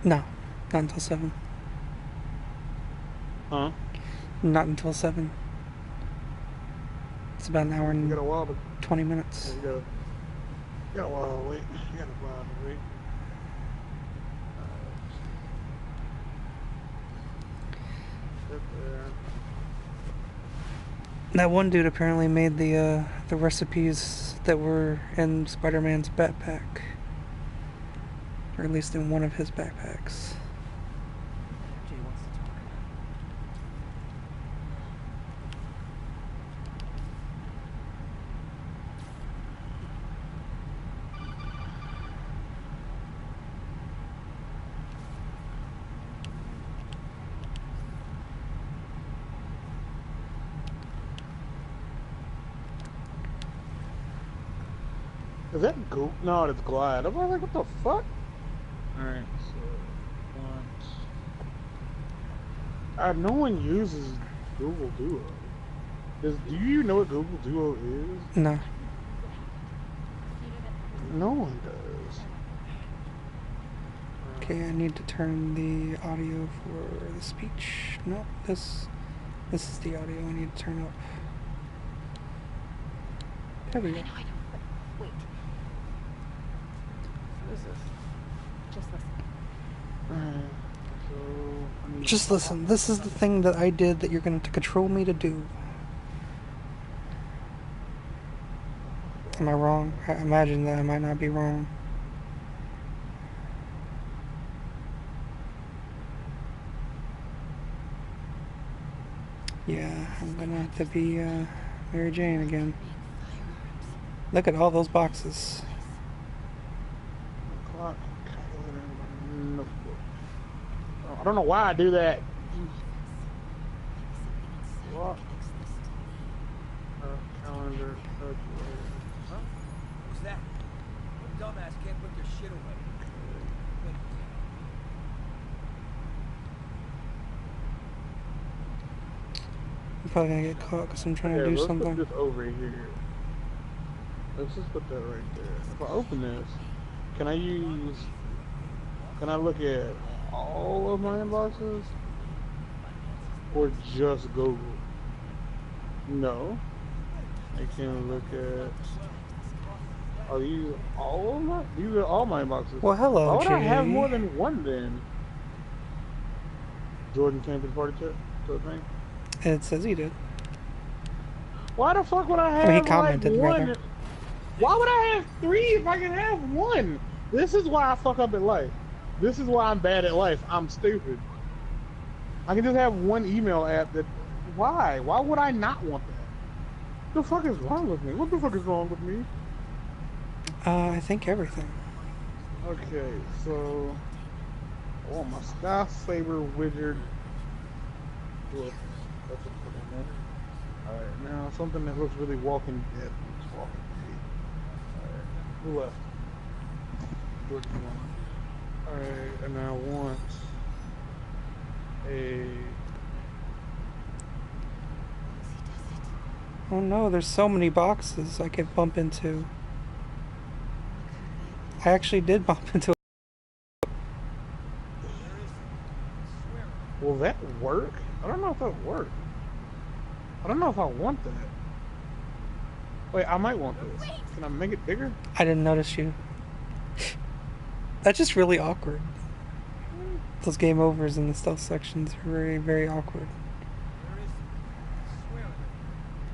No, not until 7. Huh? Not until 7. It's about an hour You and got a while to. 20 Yeah, minutes. you got a while to wait. You got a while to wait. Alright. Sit there. That one dude apparently made the recipes that were in Spider-Man's backpack, or at least in one of his backpacks. Jay wants to talk. Is that Goop? No, it's Glide. I'm like, what the fuck? Alright, so. No one uses Google Duo. Do you know what Google Duo is? No. No one does. Okay, I need to turn the audio for the speech. No, this is the audio I need to turn up. There we go. I know, but wait. What is this? Just listen. Alright, so. Just listen. This is the thing that I did that you're going to control me to do. Am I wrong? I imagine that I might not be wrong. Yeah, I'm gonna have to be Mary Jane again. Look at all those boxes. Clock, calculator, notebook. Oh, I don't know why I do that. Clock, calendar, calculator. Huh? Who's that? What dumbass can't put their shit away? I'm probably gonna get caught because I'm trying to do Let's something. put this over here. Let's just put that right there. If I open this, can I use? Can I look at all of my inboxes, or just Google? No, I can look at. I'll use all of my. These are all my inboxes. Well, hello, Why would I have Jay. more than one then? Jordan came to the party chat. Thing. It says he did. Why the fuck would I have I mean, he like commented, one? rather. Why would I have three if I can have one? This is why I fuck up at life. This is why I'm bad at life. I'm stupid. I can just have one email app that. Why? Why would I not want that? What the fuck is wrong with me? What the fuck is wrong with me? I think everything. Okay, so. Oh, my Sky Saber Wizard. Look, that's a put in there. Alright, now something that looks really Walking Dead. Looks Walking Dead. Alright, who left? Jordan won. Alright, and I want a. Oh no, there's so many boxes I could bump into. I actually did bump into. Will that work? I don't know if that worked. I don't know if I want that. Wait, I might want this. Can I make it bigger? I didn't notice you. That's just really awkward. Those game overs in the stealth sections are very, very awkward.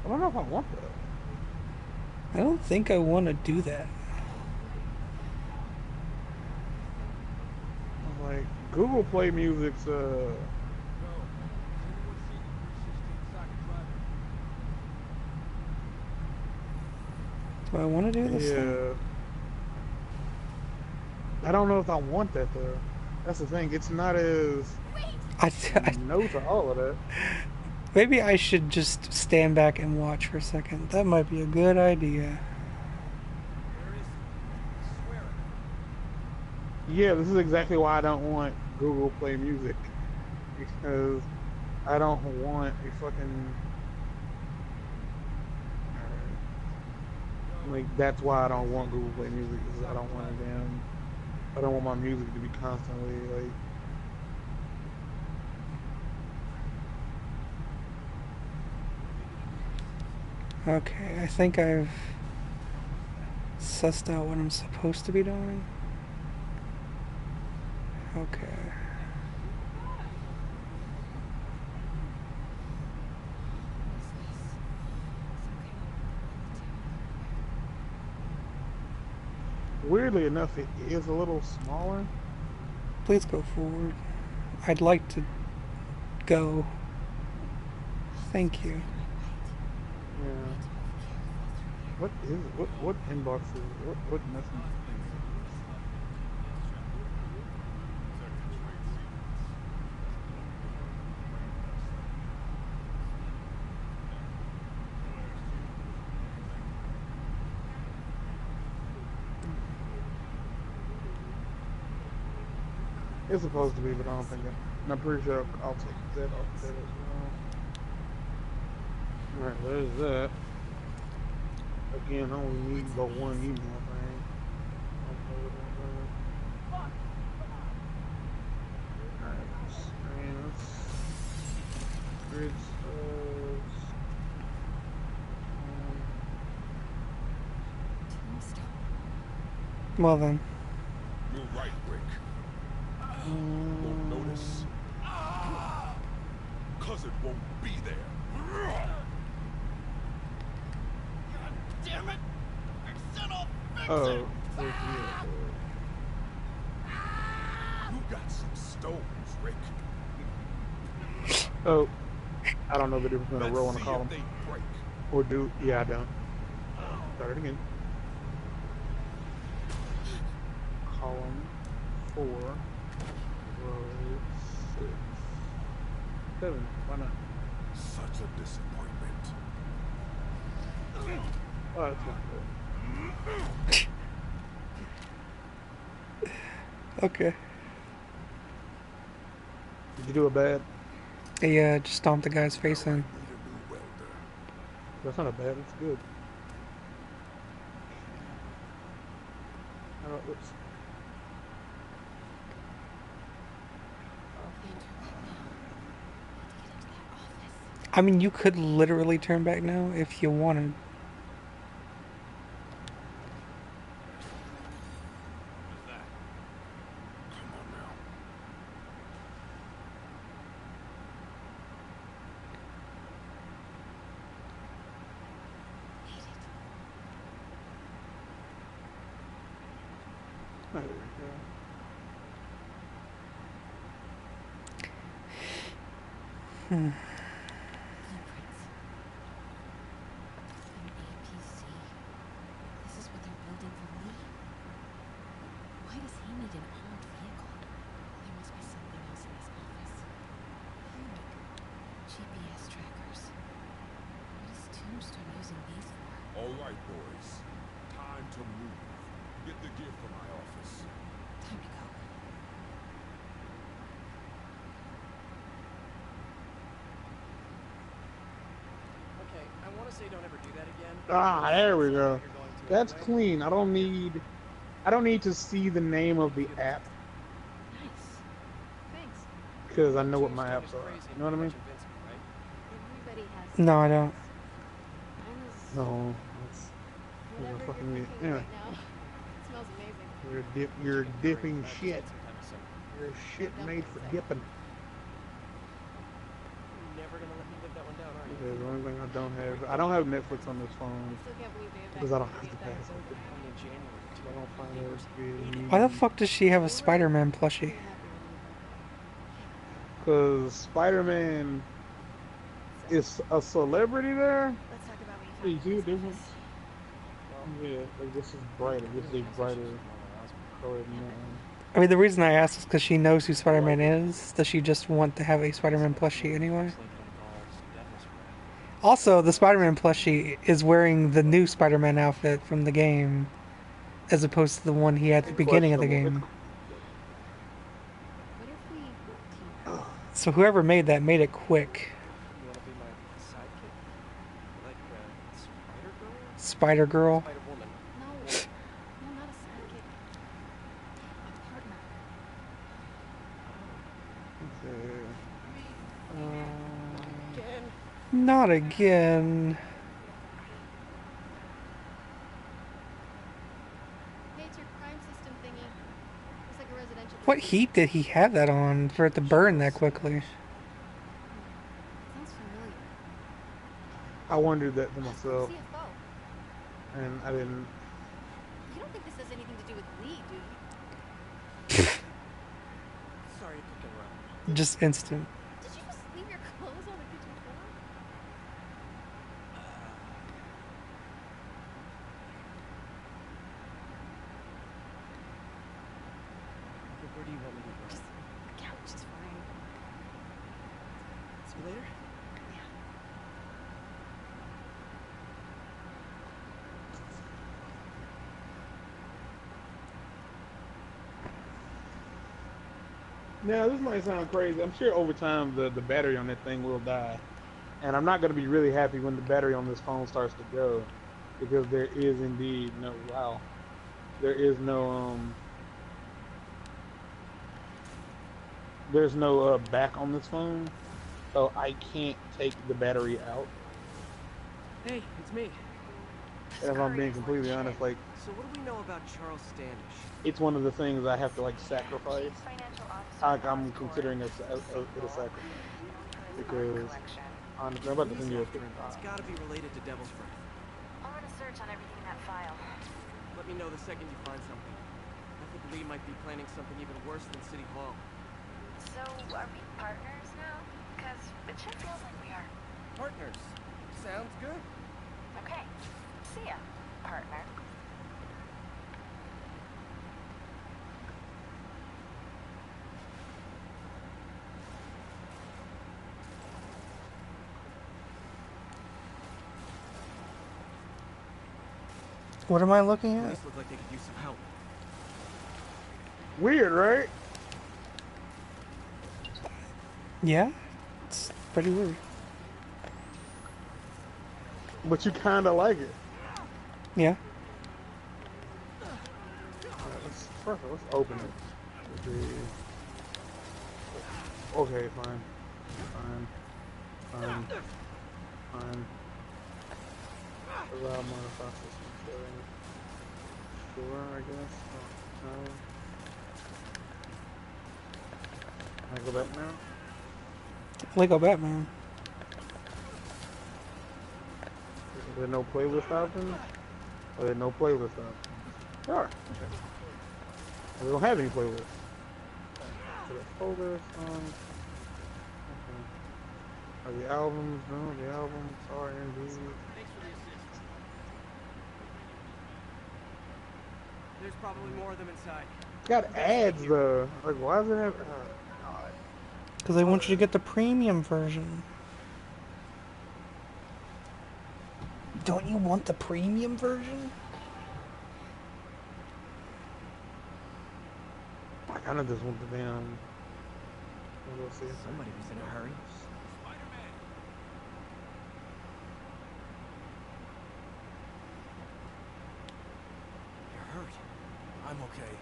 I don't know if I want that. I don't think I want to do that. Like, Google Play Music's, Do I want to do this thing? I don't know if I want that, though. That's the thing. It's not as no to all of that. Maybe I should just stand back and watch for a second. That might be a good idea. Yeah, this is exactly why I don't want Google Play Music. Because I don't want a fucking... Like, that's why I don't want Google Play Music, because I don't want a damn I don't want my music to be constantly like. Okay, I think I've sussed out what I'm supposed to be doing. Okay. Weirdly enough, it is a little smaller. Please go forward. I'd like to go. Thank you. Yeah. What is it? What inbox is it? What message thing is this? It's supposed to be, but I don't think it. And I'm pretty sure I'll take that off there as well. Alright, there's that. Again, I only need the one email thing. Alright, grid cells. Well then. You're right, Rick. Won't notice. Cause it won't be there. God damn it! I said I'll fix it! You got some stones, Rick. Oh, I don't know the difference between a Let's row and a see column. if they break. Or do, yeah, I don't. Start it again. Column 4, row 6, 7. Why not? Such a disappointment. Oh, that's not good. Okay. Did you do it bad? Yeah, just stomped the guy's face in. Need a new welder. That's not a bad. It's good. Oops. I mean, you could literally turn back now if you wanted. Come on now. There we go. Blueprints. An APC. This is what they're building for me? Why does he need an armored vehicle? There must be something else in his office. GPS trackers. What is Tombstone using these for? All right, boys. Time to move. Get the gear from my office. Time to go. Okay, I want to say don't ever do that again. Ah, there we go. You're going to That's anyway. clean. I don't need to see the name of the app Nice. Thanks. because I know what my Tombstone apps is are. crazy You know what I mean? and invincible, right? Everybody has. No, I don't. Mine is No, it's whatever you're fucking cooking anyway. right now. It smells amazing. You're Chicken dipping curry, shit. sometime this summer. You're shit made for dipping. You're never gonna let me live that one down, are you? Okay, the only thing I don't have Netflix on this phone Still can't believe they because I don't have the evacuated that password. building. Only in January, too. I don't find it to be Why the fuck does she have a Spider-Man plushie? Pretty happy when you go. because Spider-Man is a celebrity there. Let's talk about what Hey, you you found see in the his difference? office. Yeah, like this is brighter. This is a brighter color than that one. I mean, the reason I asked is because she knows who Spider-Man is. Does she just want to have a Spider-Man plushie anyway? Also, the Spider-Man plushie is wearing the new Spider-Man outfit from the game, as opposed to the one he had at the beginning of the game. What if we team up? So whoever made that made it quick. You wanna be my sidekick? Like, Spider-Girl? Spider-Girl. Spider-Woman. No, no, not a sidekick. A Again. Not again. Hey, it's your crime system thingy. Looks like a residential What building. heat did he have that on for it to burn that quickly? Sounds familiar. I wondered that to Passport myself, CFO. and I didn't. You don't think this has anything to do with Lee, do you? Sorry to interrupt. Just instant. Did you just leave your clothes on the kitchen floor? Where do you want me to go? Just the couch is fine. See you later? Now, this might sound crazy. I'm sure over time the battery on that thing will die. And I'm not going to be really happy when the battery on this phone starts to go. Because there is indeed no, wow. There is no, there's no back on this phone. So I can't take the battery out. Hey, it's me. And if I'm being completely honest, like, So what do we know about Charles Standish? it's one of the things I have to, like, sacrifice. I'm considering it a sacrifice. Because, honestly, I'm about to send you a picture. It's gotta be related to Devil's Breath. I'll run a search on everything in that file. Let me know the second you find something. I think Lee might be planning something even worse than City Hall. So, are we partners now? Because it sure feels like we are. Partners. Sounds good. Okay. See ya, partner. What am I looking at? Police look like they could use some help. Weird, right? Yeah? It's pretty weird. But you kind of like it. Yeah. Let's open it. Okay, fine. Fine. Allow modify system settings. Sure, I guess. Oh, no. Can I go back now? Lego Batman. Is there no playlist options? Or there no playlist options? There are. Okay. We don't have any playlists. So the folder songs. Okay. Are the albums? No, the albums are indeed. There's probably more of them inside. It's got ads though. Like, why does it have? God. Because I want you to get the premium version. Don't you want the premium version? I kind of just want the damn. Let's see. Somebody was in a hurry. You're hurt. I'm okay.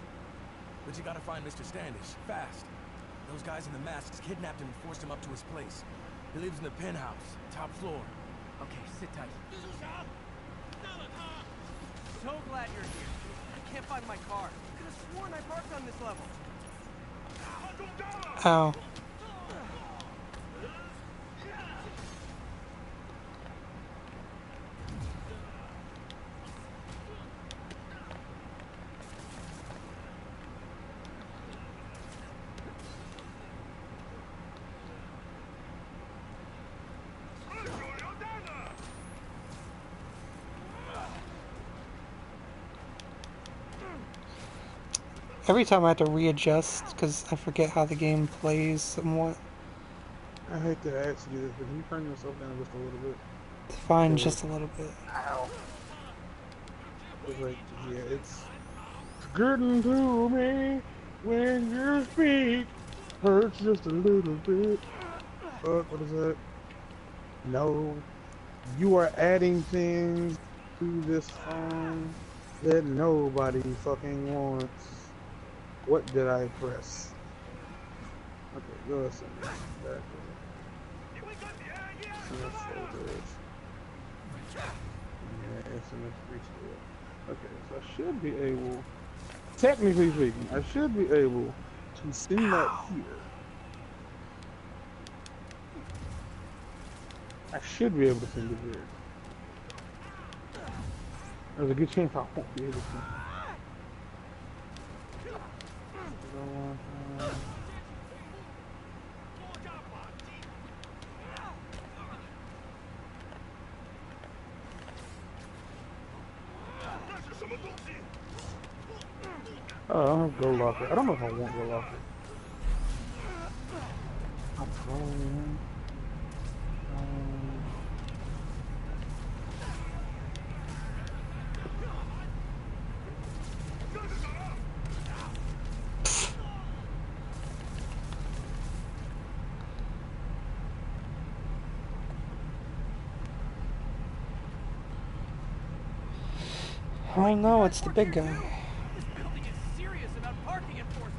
But you gotta find Mr. Standish, fast. Those guys in the masks kidnapped him and forced him up to his place. He lives in the penthouse, top floor. Okay, sit tight. So glad you're here. I can't find my car. Could have sworn I parked on this level. Ow. Every time I have to readjust because I forget how the game plays somewhat. I hate to ask you this, but can you turn yourself down just a little bit? It's fine, just a little bit. Ow. It's like, yeah, it's getting to me when you speak. Hurts just a little bit. Fuck, what is that? No. You are adding things to this phone that nobody fucking wants. What did I press? Okay. Go send this back up. SMS folders. Yeah, SMS restore. Okay, so I should be able, technically speaking, I should be able to send that here. I should be able to send it here. There's a good chance I won't be able to. Oh, I don't have go locker. I don't know if I want go locker. I'm going. Oh no, it's the big guy. This building is serious about parking enforcement.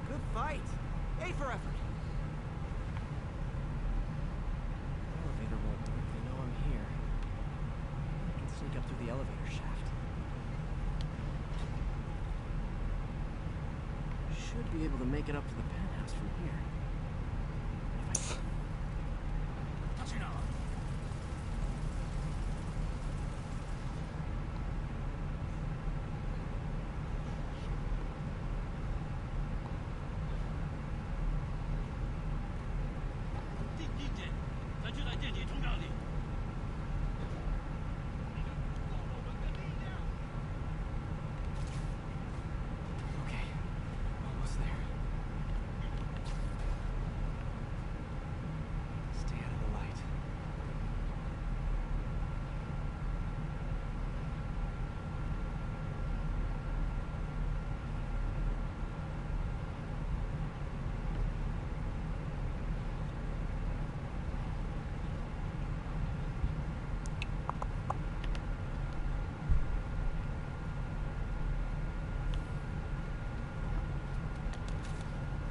Good fight. A for effort. Elevator won't work. They know I'm here. I can sneak up through the elevator shaft. Should be able to make it up to the penthouse from here. If I... Touch it on. Okay, almost there. Stay out of the light.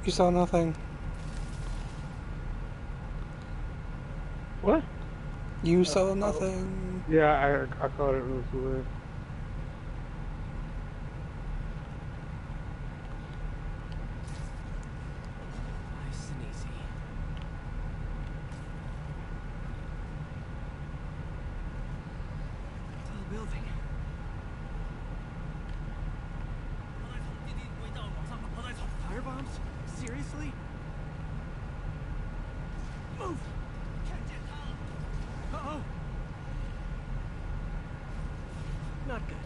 You saw nothing. What? You saw nothing. Yeah, I caught it real quick. Nice and easy. Tall building. Firebombs? Seriously? Move! Uh-oh! Not good.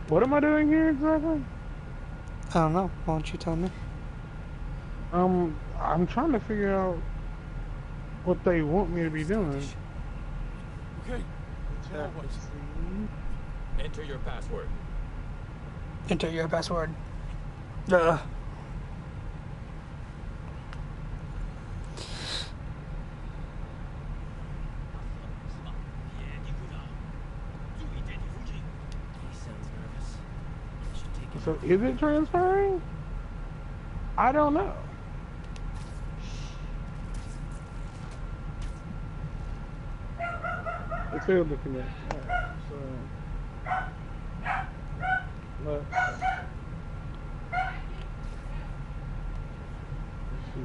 What am I doing here exactly? I don't know. Why don't you tell me? I'm trying to figure out what they want me to be doing. Okay. Now what? Enter your password. Enter your password. He sounds nervous. I should take him. So is it transferring? I don't know. It failed to connect. Alright, so let's see.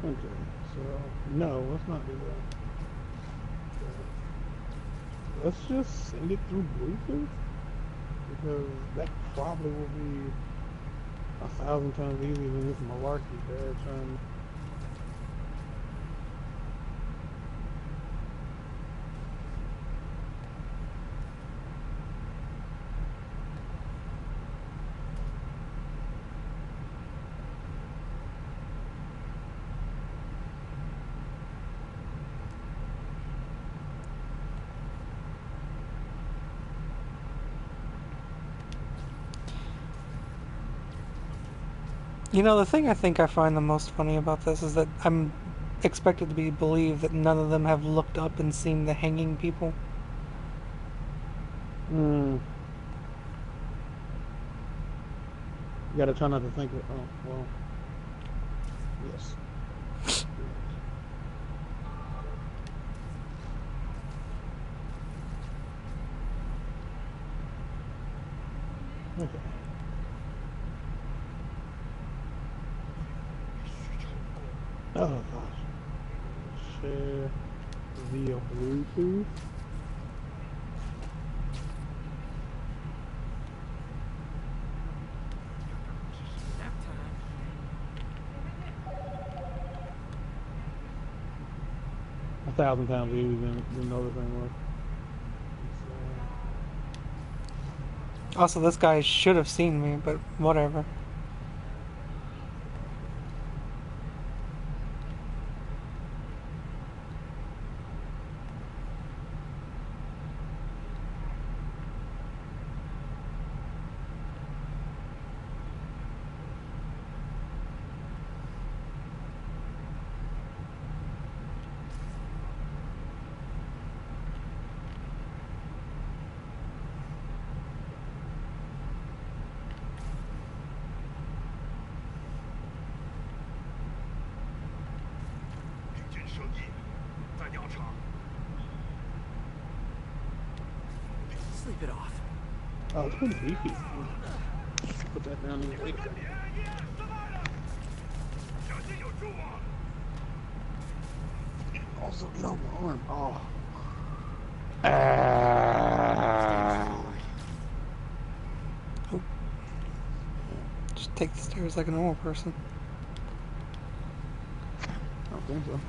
Okay, so no, let's not do that. Let's just send it through Bluetooth because that probably will be 1,000 times easier than this malarkey there trying. You know, the thing I think I find the most funny about this is that I'm expected to be believed that none of them have looked up and seen the hanging people. You gotta try not to think of. Oh well. Yes. Okay. Oh gosh. Share via Bluetooth. Nap time. 1,000 times easier than the other thing was. Also, this guy should have seen me, but whatever. Sleep it off. Oh, it's pretty beefy. Put that down in the later. Also, no, my arm. Oh. Just take the stairs like a normal person. I don't think so.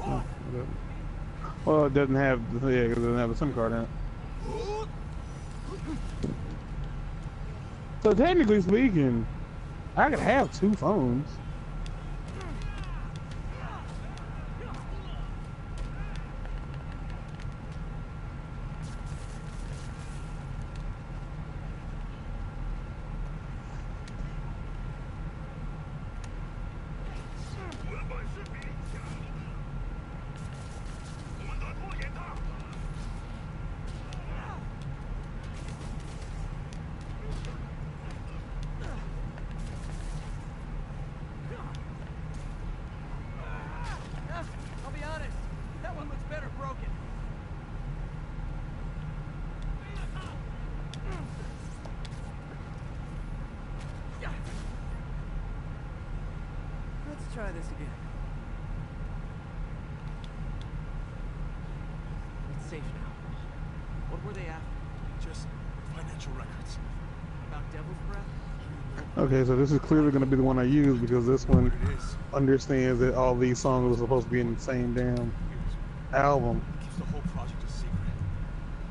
No, it doesn't. Well, it doesn't have the it doesn't have the SIM card in it. So technically speaking, I could have two phones. I'll be honest. That one looks better broken. Let's try this again. It's safe now. What were they after? Just financial records. About Devil's Breath? Okay, so this is clearly going to be the one I use because this one What it is. understands that all these songs are supposed to be in the same damn album. Keeps the whole project a secret.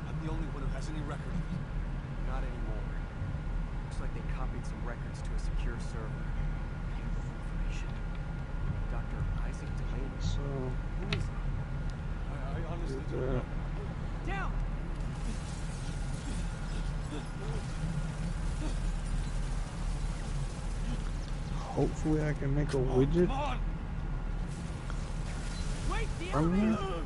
I'm the only one who has any record of it. Not anymore. Looks like they copied some records to a secure server. Valuable information. Dr. Isaac Delaney. So, Who is he? I honestly don't know. Down! hopefully I can make a widget Come on! Wait, the from elevator! here.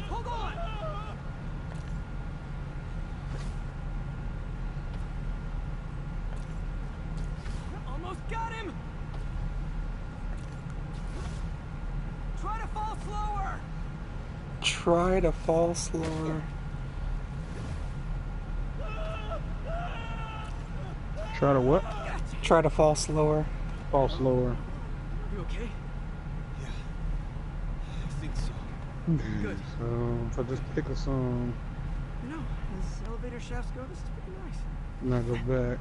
Hold on! Almost got him! Try to fall slower! Try to fall slower. Try to what? Try to fall slower. Fall slower. You okay? Yeah, I think so. Good. So if I just pick a song, You know, as elevator shafts go, this is pretty nice. and I go back.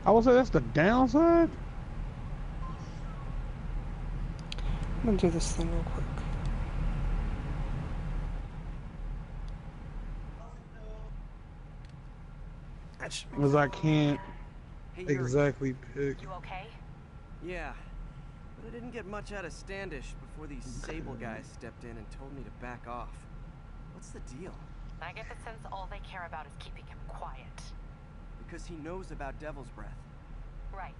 I would say that's the downside. I'm gonna do this thing real quick. That should make Because I can't Hey, Yuri. exactly pick. You okay? Yeah, but I didn't get much out of Standish before these Sable guys stepped in and told me to back off. What's the deal? I get the sense all they care about is keeping him quiet. Because he knows about Devil's Breath. Right.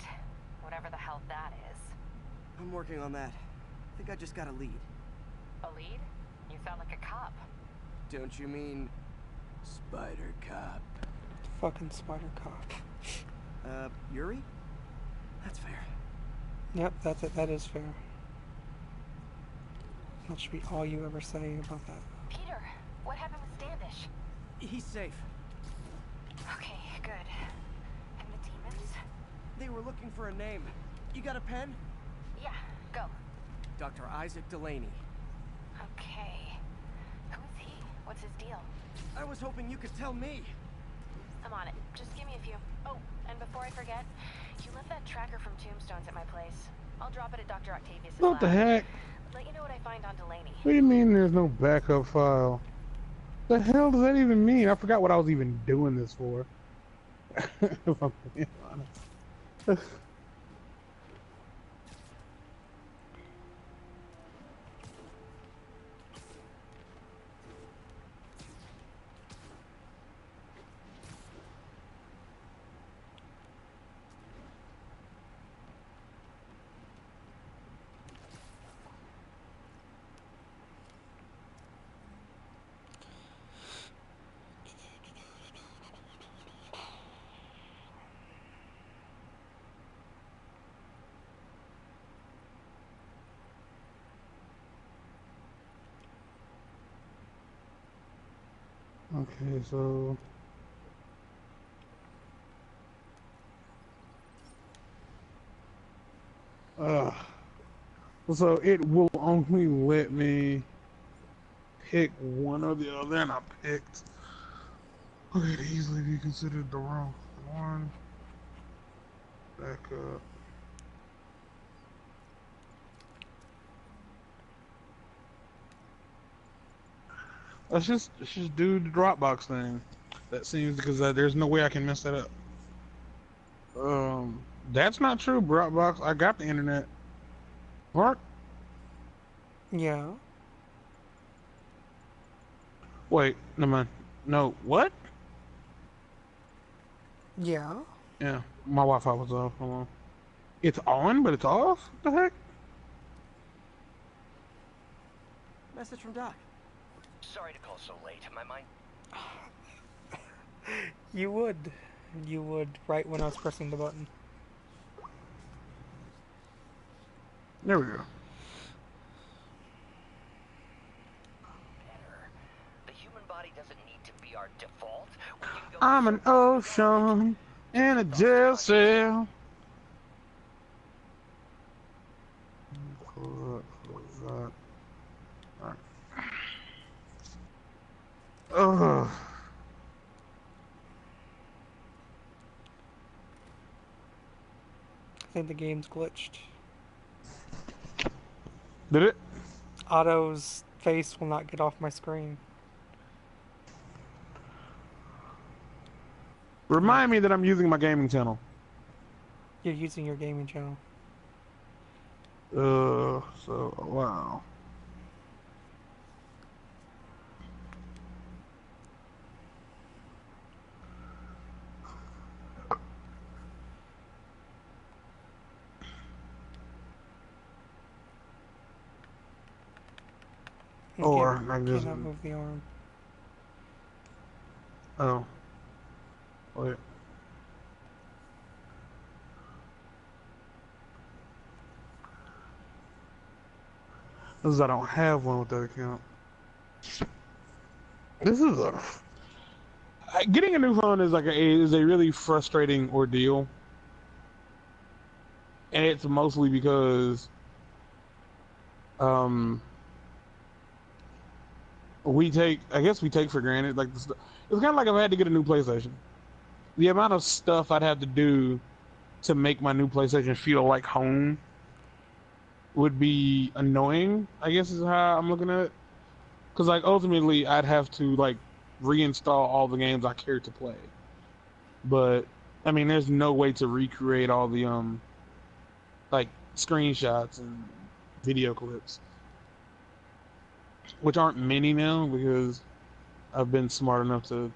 Whatever the hell that is. I'm working on that. I think I just got a lead. A lead? You sound like a cop. Don't you mean... Spider Cop. Fucking spider cop. Yuri? That's fair. Yep, that's it. That is fair. That should be all you ever say about that. Peter, what happened with Standish? He's safe. Okay, good. And the demons? They were looking for a name. You got a pen? Yeah, go. Dr. Isaac Delaney. Okay. Who is he? What's his deal? I was hoping you could tell me. I'm on it. Just give me a few. Oh, and before I forget, you left that tracker from Tombstones at my place. I'll drop it at Dr. Octavius' What lab. the heck? Let you know what I find on Delaney. What do you mean there's no backup file? The hell does that even mean? I forgot what I was even doing this for. If I'm being honest. Okay, so so it will only let me pick one or the other, and I picked. Okay, to easily be considered the wrong one. Back up. Let's just do the Dropbox thing. That seems because there's no way I can mess that up. That's not true, Dropbox. I got the internet. Mark? Yeah. Wait, never mind. No, what? Yeah. Yeah, my Wi-Fi was off. Hold on. It's on, but it's off? What the heck? Message from Doc. Sorry to call so late. My mind. You would. You would right when I was pressing the button. There we go. Better. The human body doesn't need to be our default. We can go I'm an ocean in a jail cell. Ugh. I think the game's glitched. Did it? Otto's face will not get off my screen. Remind me that I'm using my gaming channel. You're using your gaming channel. So, wow. You Or can't, I can just. cannot move the arm. Oh. Wait. Because I don't have one with that account. This is a getting a new phone is is a really frustrating ordeal, and it's mostly because um I guess we take for granted like it's kind of like if I had to get a new PlayStation. The amount of stuff I'd have to do to make my new PlayStation feel like home would be annoying, I guess is how I'm looking at it. Because like ultimately I'd have to like reinstall all the games I care to play. But I mean there's no way to recreate all the like screenshots and video clips. Which aren't many now because I've been smart enough to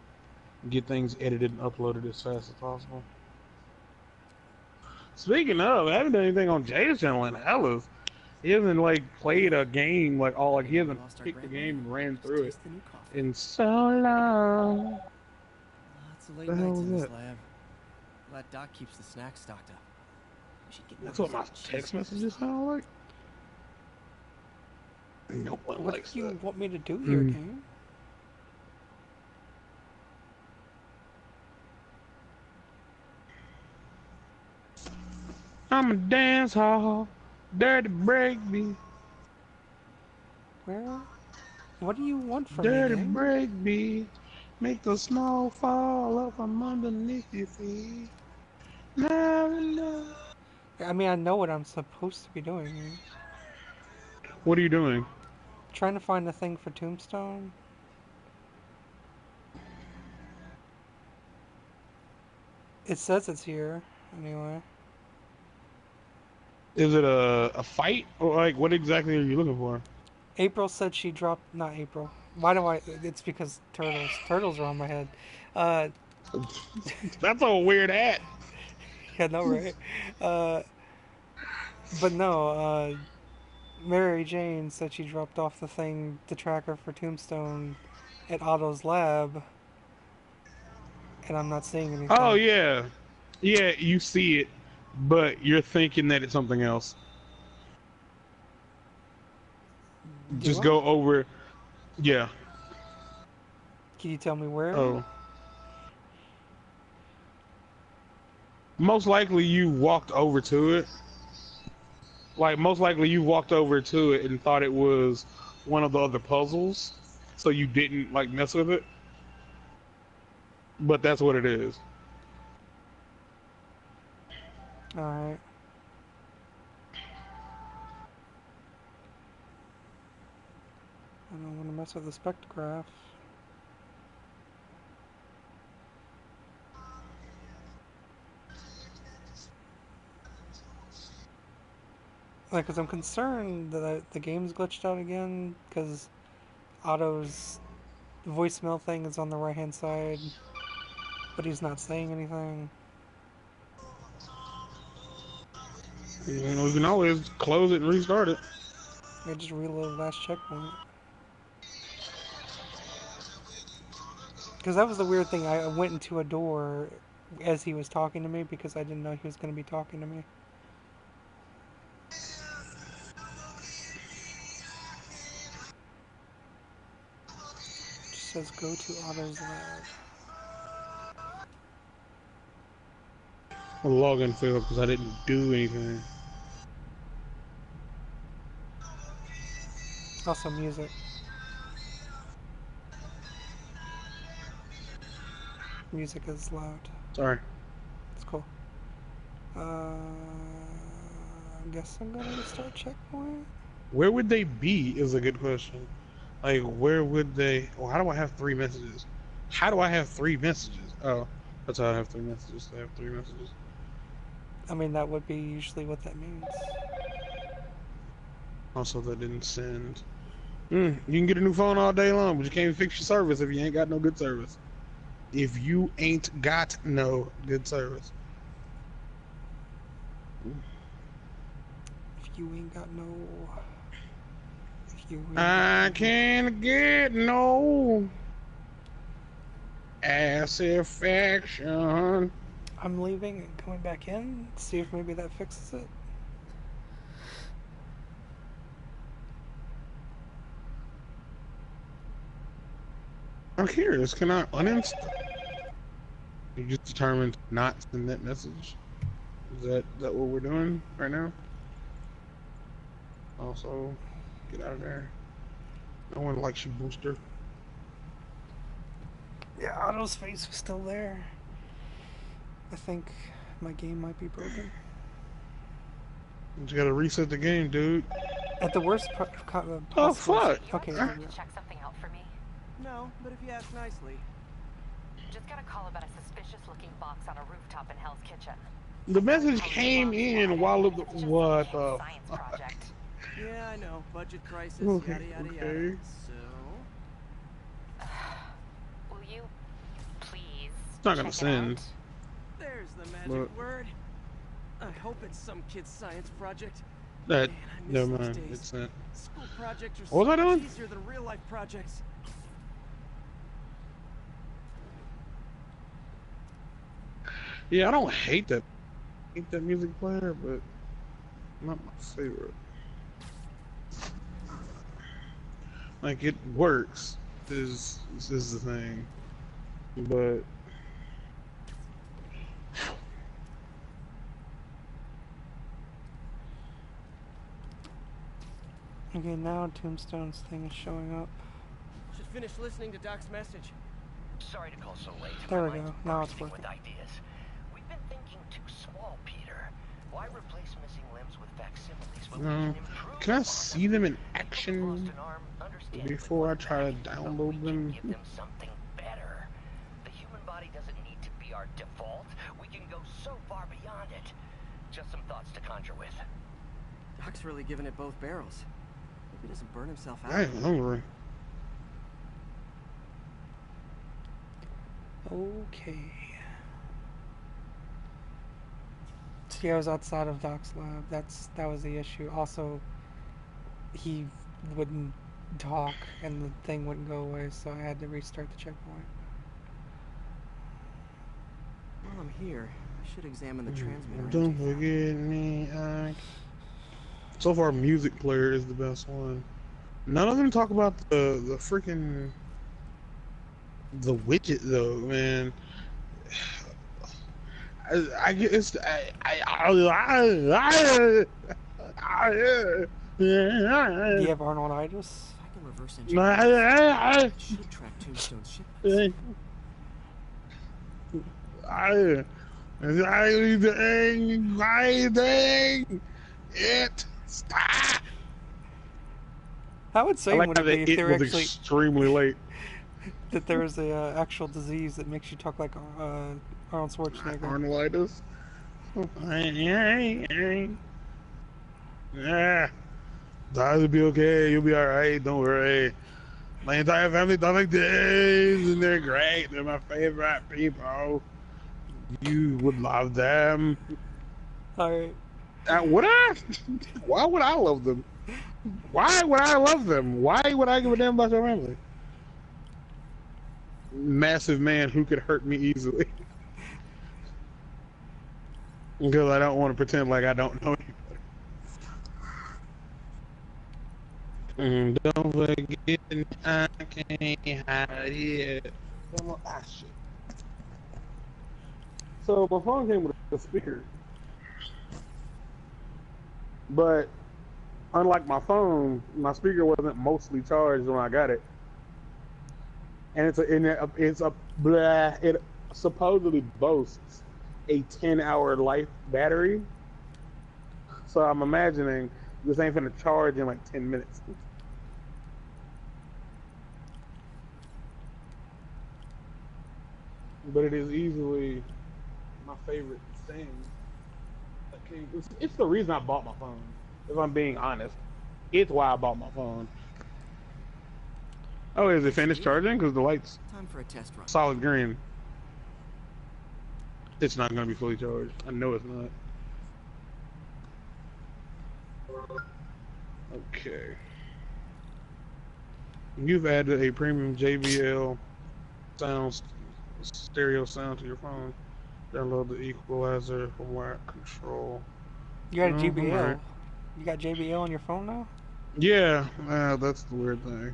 get things edited and uploaded as fast as possible. Speaking of, I haven't done anything on Jay's channel in Hellas. He hasn't like played a game like all like he hasn't picked the game and ran Just through it taste the new coffee. in so long. Lots of late The hell nights was in this that? lab. Glad Doc keeps the snacks stocked up. We should get That's more what my of these text cheeseburgers, messages though. sound like. No one What likes do that. you want me to do here, game? I'm a dance hall, dirty breakbeat, Where? What do you want from me, dirty game? breakbeat. Make the snow fall up from underneath your feet. Never know. I mean, I know what I'm supposed to be doing. What are you doing? Trying to find a thing for Tombstone. It says it's here, anyway. Is it a fight or like what exactly are you looking for? April said she dropped. Not April. Why do I? It's because turtles. Turtles are on my head. Uh, That's a weird hat. yeah, no, right? Uh, but no. Mary Jane said she dropped off the thing, the tracker for Tombstone, at Otto's lab, and I'm not seeing Oh anything. yeah, yeah. You see it, but you're thinking that it's something else. Do Just I? go over. Yeah. Can you tell me where? Oh. Most likely you walked over to it. Like most likely you walked over to it and thought it was one of the other puzzles, so you didn't like mess with it. But that's what it is. Alright. I don't want to mess with the spectrograph. Like, because I'm concerned that the game's glitched out again, because Otto's voicemail thing is on the right hand side, but he's not saying anything. You know, you can always close it and restart it. I just reload last checkpoint. Because that was the weird thing. I went into a door as he was talking to me because I didn't know he was going to be talking to me. It just says go to Otto's lab. The login failed because I didn't do anything. Also, music. Music is loud. Sorry. It's cool. I guess I'm going to restart checkpoint. Where would they be is a good question. Like, where would they... Well, how do I have 3 messages? How do I have 3 messages? Oh, that's how I have 3 messages. I have 3 messages. I mean, that would be usually what that means. Also, that didn't send. You can get a new phone all day long, but you can't fix your service if you ain't got no good service. If you ain't got no good service. If you ain't got no... If you ain't I got no... can't get no satisfaction. I'm leaving and coming back in. See if maybe that fixes it. I'm curious. Can I uninstall? You just determined to not send that message. Is that what we're doing right now? Also, get out of there. No one likes you, Booster. Yeah, Otto's face was still there. I think my game might be broken. You just gotta reset the game, dude. At the worst Oh possible. fuck! You have Okay, time there we to go. check something out for me? No, but if you ask nicely. Just got a call about a suspicious-looking box on a rooftop in Hell's Kitchen. The I tried message calling the came mom in squad. while It's just some what kid's the science fuck? project. Yeah, I know. Budget crisis, Okay, yada yada yada. okay. So Will you please It's not gonna check it out? send, there's the magic but word. I hope it's some kid's science project. that Man, I miss never those mind. days. It's sent. School projects are What so was I much doing? easier than real life projects. Yeah, I don't hate that. Hate that music player, but not my favorite. Like it works. Is the thing, but Okay, now Tombstone's thing is showing up. Should finish listening to Doc's message. Sorry to call so late. There My we mind's go. Now it's bursting working. with ideas. We've been thinking too small, Peter. Why replace missing limbs with facsimiles when we can improve can I upon see them? them in People who've lost action an arm understandably before I want try to back, but we download can them? give them something better. The human body doesn't need to be our default. We can go so far beyond it. Just some thoughts to conjure with. Doc's really giving it both barrels. Hope he doesn't burn himself out. I'm hungry. Okay. See, I was outside of Doc's lab. That was the issue. Also, he wouldn't talk and the thing wouldn't go away, so I had to restart the checkpoint. While I'm here, I should examine the transmitter. Don't forget me. So far, music player is the best one. None of them talk about the freaking the widget though, man. I get it's Do you have Arnolditis? If I can reverse engineer this, it should track Tombstone's shipments. It stop. How I insane like would how it the be if it there was actually extremely late. that there was a actual disease that makes you talk like Arnold Schwarzenegger? Arnolditis. Yeah, that'll be okay. You'll be all right. Don't worry. My entire family does like this, and they're great. They're my favorite people. You would love them. All right. Would I? Why would I love them? Why would I love them? Why would I give a damn about your family? Massive man who could hurt me easily. Because I don't want to pretend like I don't know you. Don't forget I can't hide it. Ah, shit. So my phone came with a speaker. But unlike my phone, my speaker wasn't mostly charged when I got it. And it supposedly boasts a 10-hour life battery. So I'm imagining this ain't gonna charge in like 10 minutes. But it is easily my favorite thing. It's the reason I bought my phone. If I'm being honest, it's why I bought my phone. Oh, is it finished charging? Because the light's Time for a test run. solid green. It's not going to be fully charged. I know it's not. Okay. You've added a premium JBL stereo sound to your phone. Download the equalizer from wire control. You got a JBL. Alright. You got JBL on your phone now? Yeah, that's the weird thing.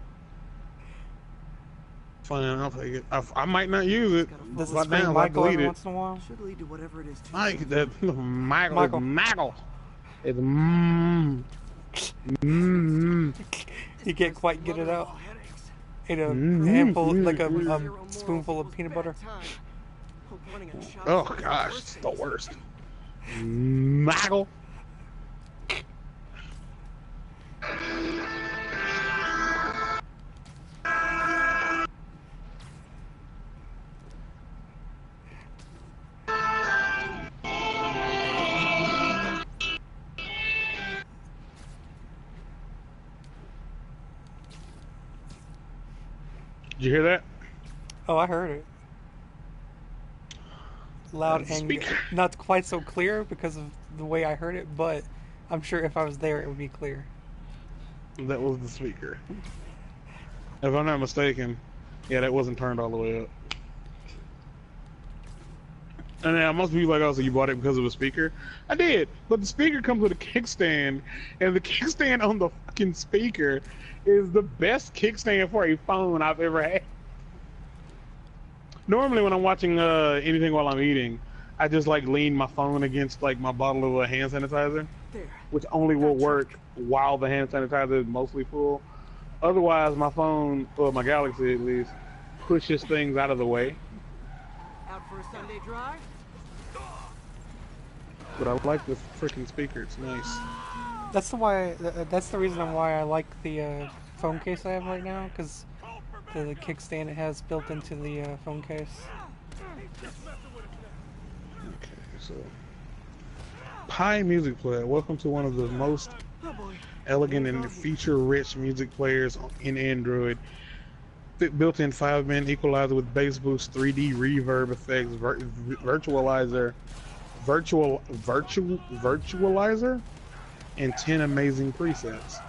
Fine, I'll take it. I might not use it. Gotta Does follow it Right scream now, I Michael delete every it. once in a while? Should lead to whatever it is. Mike, that Michael is Michael. Michael. It's mm, mm, You can't quite get it out. Ate a mm, handful, mm, like a mm. spoonful of peanut butter. Oh gosh, it's the worst. Michael. Did you hear that? Oh, I heard it. Loud and Speak. not quite so clear because of the way I heard it, but I'm sure if I was there, it would be clear. That was the speaker. If I'm not mistaken, yeah, that wasn't turned all the way up. And now most people like, oh, so you bought it because of a speaker? I did, but the speaker comes with a kickstand, and the kickstand on the fucking speaker is the best kickstand for a phone I've ever had. Normally, when I'm watching anything while I'm eating, I just like lean my phone against like my bottle of hand sanitizer, which only will work while the hand sanitizer is mostly full. Otherwise, my phone, or my Galaxy at least, pushes things out of the way. Out for a Sunday drive? But I like this freaking speaker. It's nice. That's the reason why I like the phone case I have right now, because the kickstand it has built into the phone case. Okay, so Pi Music Player. Welcome to one of the most elegant and feature-rich music players in Android. Built-in 5-band equalizer with bass boost, 3D reverb effects, virtualizer, and 10 amazing presets.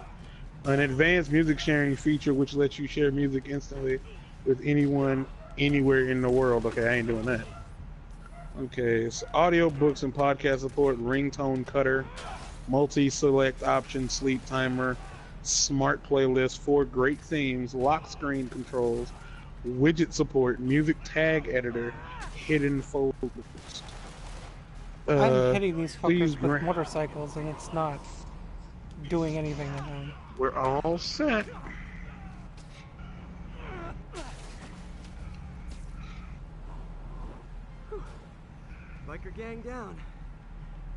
An advanced music sharing feature which lets you share music instantly with anyone, anywhere in the world. Okay, I ain't doing that. Okay, so audio books and podcast support, ringtone cutter, multi-select option, sleep timer, smart playlist, 4 great themes, lock screen controls, widget support, music tag editor, hidden folders. I'm hitting these please fuckers with motorcycles and it's not doing anything to them. We're all set. Biker gang down.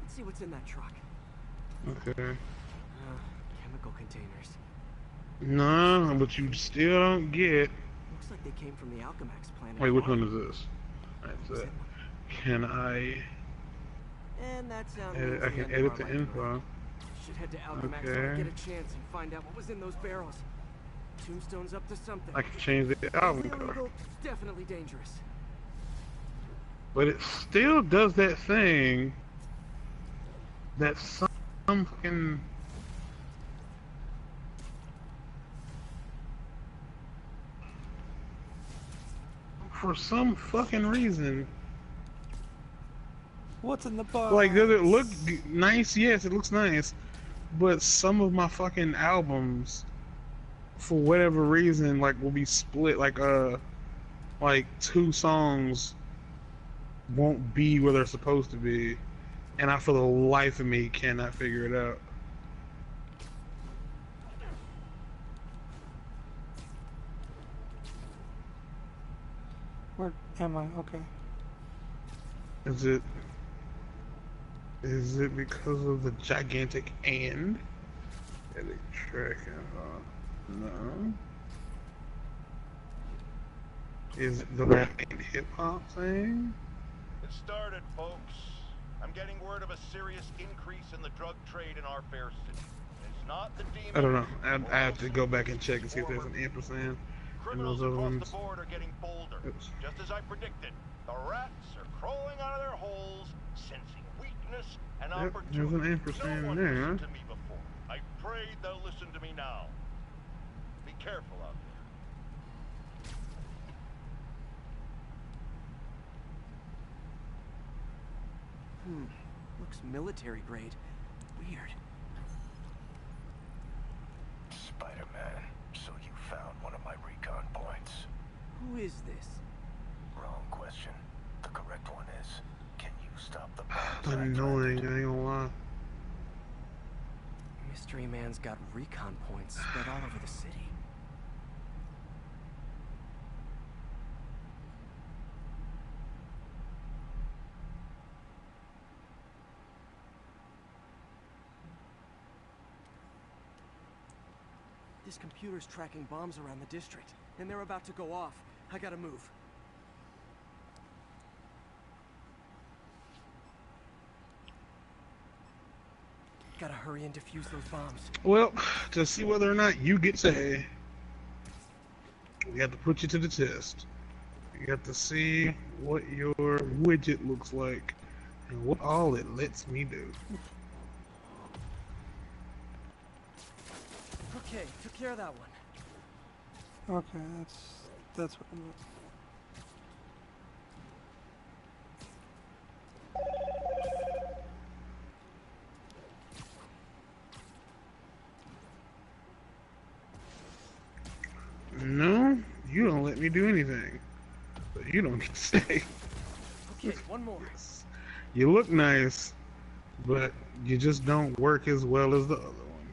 Let's see what's in that truck. Okay. Chemical containers. No, but you still don't get. Looks like they came from the Alchemax planet. Wait, which one is this? That's it. Can I? And that sounds. I can edit the info. Should head to Alchemax when I get a chance and find out what was in those barrels. Tombstone's up to something. I can change the album cover. Illegal, definitely dangerous. But it still does that thing that some fucking. For some fucking reason. What's in the box? Like, does it look nice? Yes, it looks nice. But some of my fucking albums, for whatever reason, like, will be split. Like 2 songs won't be where they're supposed to be. And I, for the life of me, cannot figure it out. Where am I? Okay. Is it because of the gigantic and? Edit track no. Is it the rap and hip hop thing? It started, folks. I'm getting word of a serious increase in the drug trade in our fair city. It's not the demon. I don't know. I have to go back and check and see if there's an ampersand in those other across ones. the board are getting bolder. Oops. Just as I predicted, the rats are crawling out of their holes, sensing weakness and Yep, opportunity. there's an ampersand no one there. listened to me before. I prayed they'll listen to me now. Be careful out there. Looks military grade. Weird. Spider-Man, so you found one of my recon points. Who Who is this? Wrong question. The correct one is, can you stop the bombs I Annoying, planted? I ain't gonna lie. Mystery Man's got recon points spread all over the city. This computer's tracking bombs around the district, and they're about to go off. I gotta move. Gotta hurry and defuse those bombs. Well, to see whether or not you get say, we have to put you to the test. You have to see what your widget looks like and what all it lets me do. Okay, took care of that one. Okay, that's what I'm doing. No, you don't let me do anything. So you don't get to say. Okay, one more. You look nice, but you just don't work as well as the other one.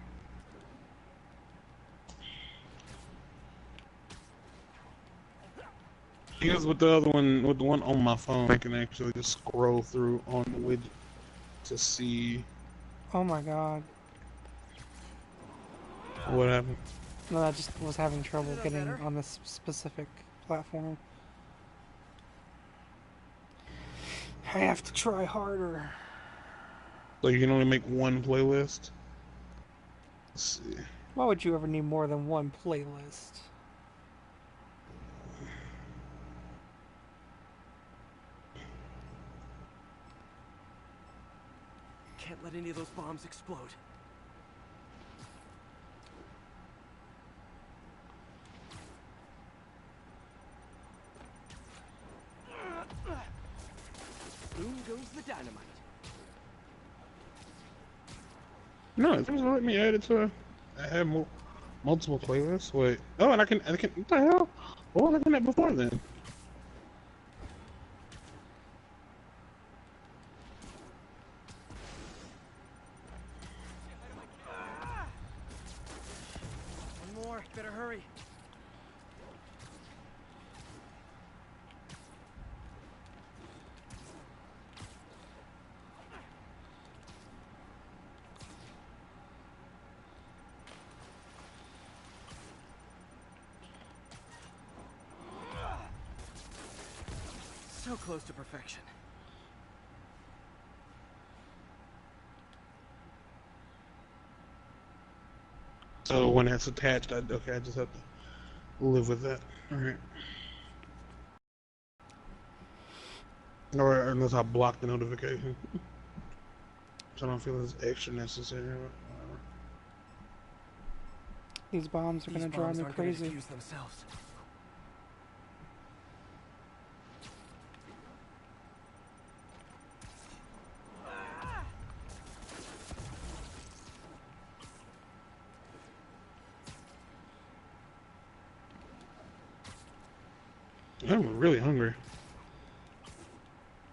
Because with the other one, with the one on my phone, I can actually just scroll through on the widget to see Oh my god. what happened. No, I just was having trouble Is that getting better? on this specific platform. I have to try harder. So you can only make one playlist. Let's see. Why would you ever need more than one playlist? Can't let any of those bombs explode. Boom goes the dynamite. No, it doesn't let me add it to. I have multiple playlists. Wait. Oh, and I can. What the hell? What was I looking at before then? One more, better hurry. So close to perfection. So when it's attached, okay, I just have to live with that. All right. Or unless I block the notification, so I don't feel it's extra necessary. These bombs are These gonna drive bombs me aren't gonna crazy. defuse themselves. I'm really hungry.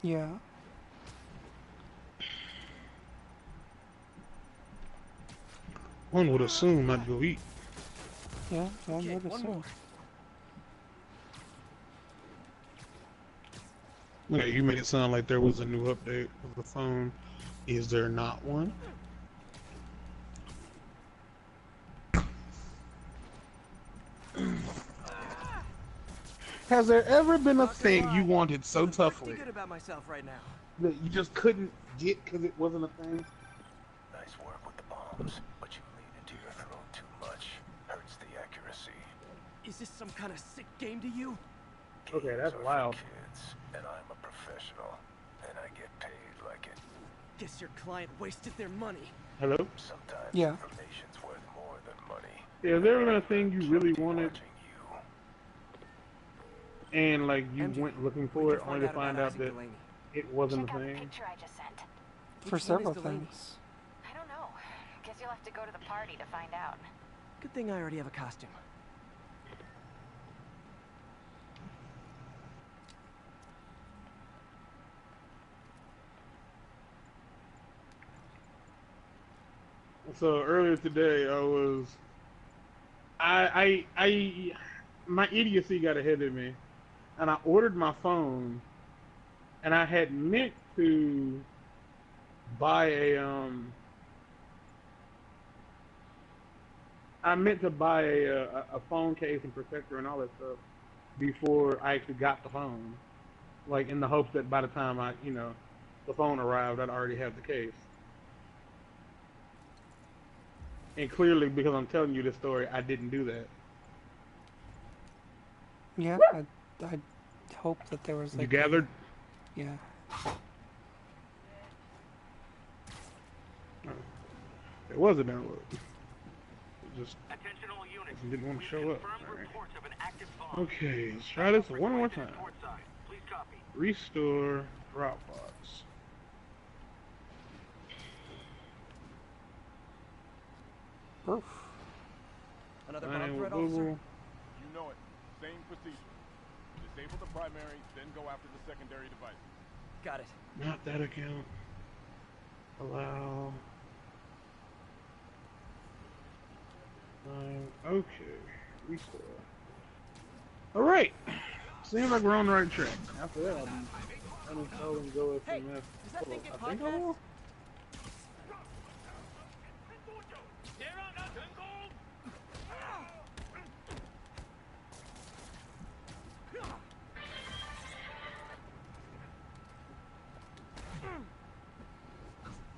Yeah. One would assume I'd go eat. Yeah, one Okay, would one assume. more. Okay, you made it sound like there was a new update of the phone. Is there not one? Has there ever been a Not gonna thing you lie, wanted so feeling toughly pretty good about myself right now. that you just couldn't get because it wasn't a thing? Nice work with the bombs, but you lean into your throat too much. Hurts the accuracy. Is this some kind of sick game to you? Okay, that's Games are loud. for kids, and I'm a professional, and I get paid like it. Guess your client wasted their money. Hello? Sometimes Yeah. information's worth more than money. Has there ever been a thing you really Plenty wanted watching you. and like you MJ, went looking what'd for you it only to find out Isaac that Delaney? it wasn't Check a out the thing? picture I just sent. For Which one is several Delaney? things. I don't know. Guess you'll have to go to the party to find out. Good thing I already have a costume. So earlier today, my idiocy got ahead of me, and I ordered my phone, and I had meant to buy a phone case and protector and all that stuff before I actually got the phone, like in the hopes that by the time the phone arrived, I'd already have the case. And clearly, because I'm telling you this story, I didn't do that. Yeah, I hope that there was You like gathered? yeah. It was a download. It just didn't want to show up. All right. Okay, let's try this one more time. Restore Dropbox. Oof. Another bomb threat, officer? Google. You know it. Same procedure. Disable the primary, then go after the secondary device. Got it. Not that account. Allow. Okay. Restore. Alright. Seems like we're on the right track. After that, I'll be uninstalling Go Hey, FMF. does that thing get I think I podcast? will.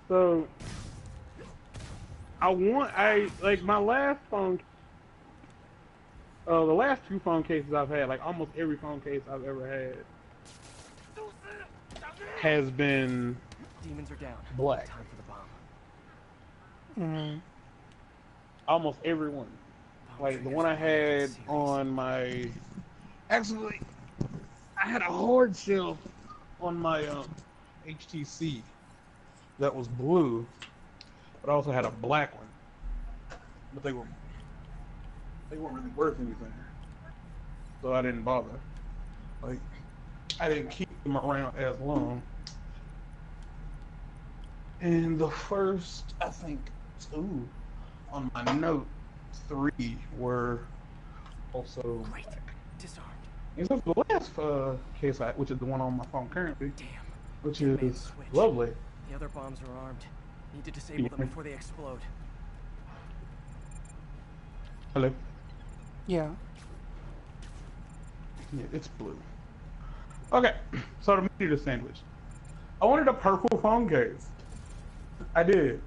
So, my last phone, the last two phone cases I've had, like almost every phone case I've ever had, has been Demons are down. black. Time for the bomb. Mm. Almost every one. Like the one I had on my, actually, I had a hard shell on my HTC that was blue, but I also had a black one. But they weren't really worth anything, so I didn't bother. Like I didn't keep them around as long. And the first, I think, two on my Note 3 were also Great. black. Disarmed. Except for the last case, which is the one on my phone currently, Damn. which They made the is switch. lovely. The other bombs are armed. Need to disable them before they explode. Hello? Yeah. Yeah, it's blue. Okay, so the meat eater sandwich. I wanted a purple phone case. I did.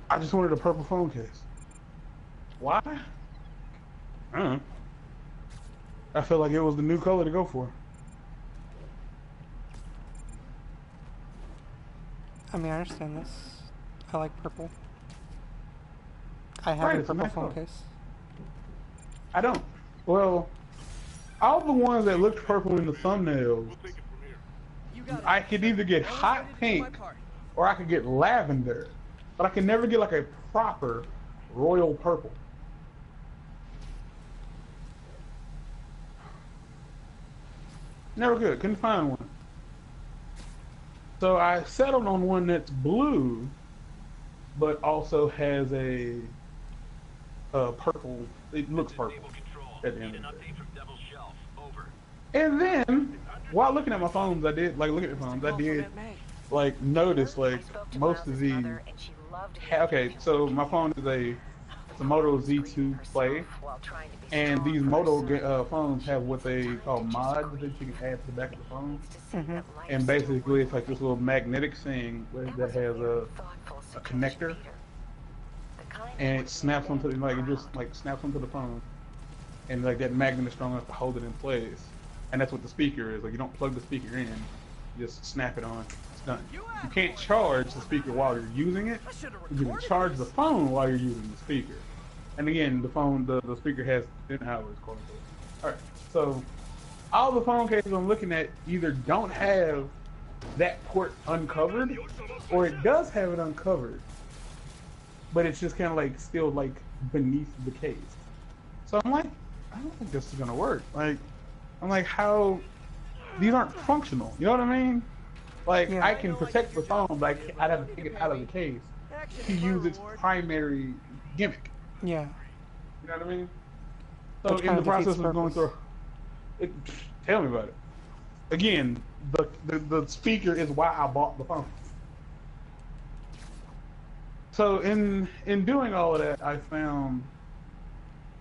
I just wanted a purple phone case. Why? I don't know. I felt like it was the new color to go for. I mean, I understand this. I like purple. I have Right, a it's a purple nice phone color. case. I don't. Well, all the ones that looked purple in the thumbnails, You got it. I could either get Almost hot ready to do my pink part. or I could get lavender, but I can never get like a proper royal purple. Never could. Couldn't find one. So I settled on one that's blue, but also has a purple. It looks purple at the end of it. And then, while looking at my phones, I did like notice like I spoke to most of Miles's these. mother, and she loved hearing Okay, from so him. my phone is it's a Moto Z2 Play, While trying to be and strong these for Moto her son. phones have what they call mods that you can add to the back of the phone, Needs to see that life and still basically it's works. like this little magnetic thing That that was has very a thoughtful connector, suggestion, Peter. The kind that and would it snaps make onto Dad like it just proud. like snaps onto the phone, and like that magnet is strong enough to hold it in place, and that's what the speaker is. Like you don't plug the speaker in, you just snap it on. It's done. You can't charge the speaker while you're using it. You can charge the phone while you're using the speaker. And again, the phone, the speaker has 10 hours, quote unquote. Alright, so all the phone cases I'm looking at either don't have that port uncovered, or it does have it uncovered, but it's just kind of like still like beneath the case. So I'm like, I don't think this is gonna work. Like, I'm like, how? These aren't functional. You know what I mean? Like Yeah. I I can know I did protect your the phone, job but for you, I'd but have you to need take to it pay out of the me. case Action to is my use its reward. primary gimmick. Yeah. You know what I mean? So Which in kind the of defeats process the of going purpose. through it, tell me about it. Again, the speaker is why I bought the phone. So in doing all of that, I found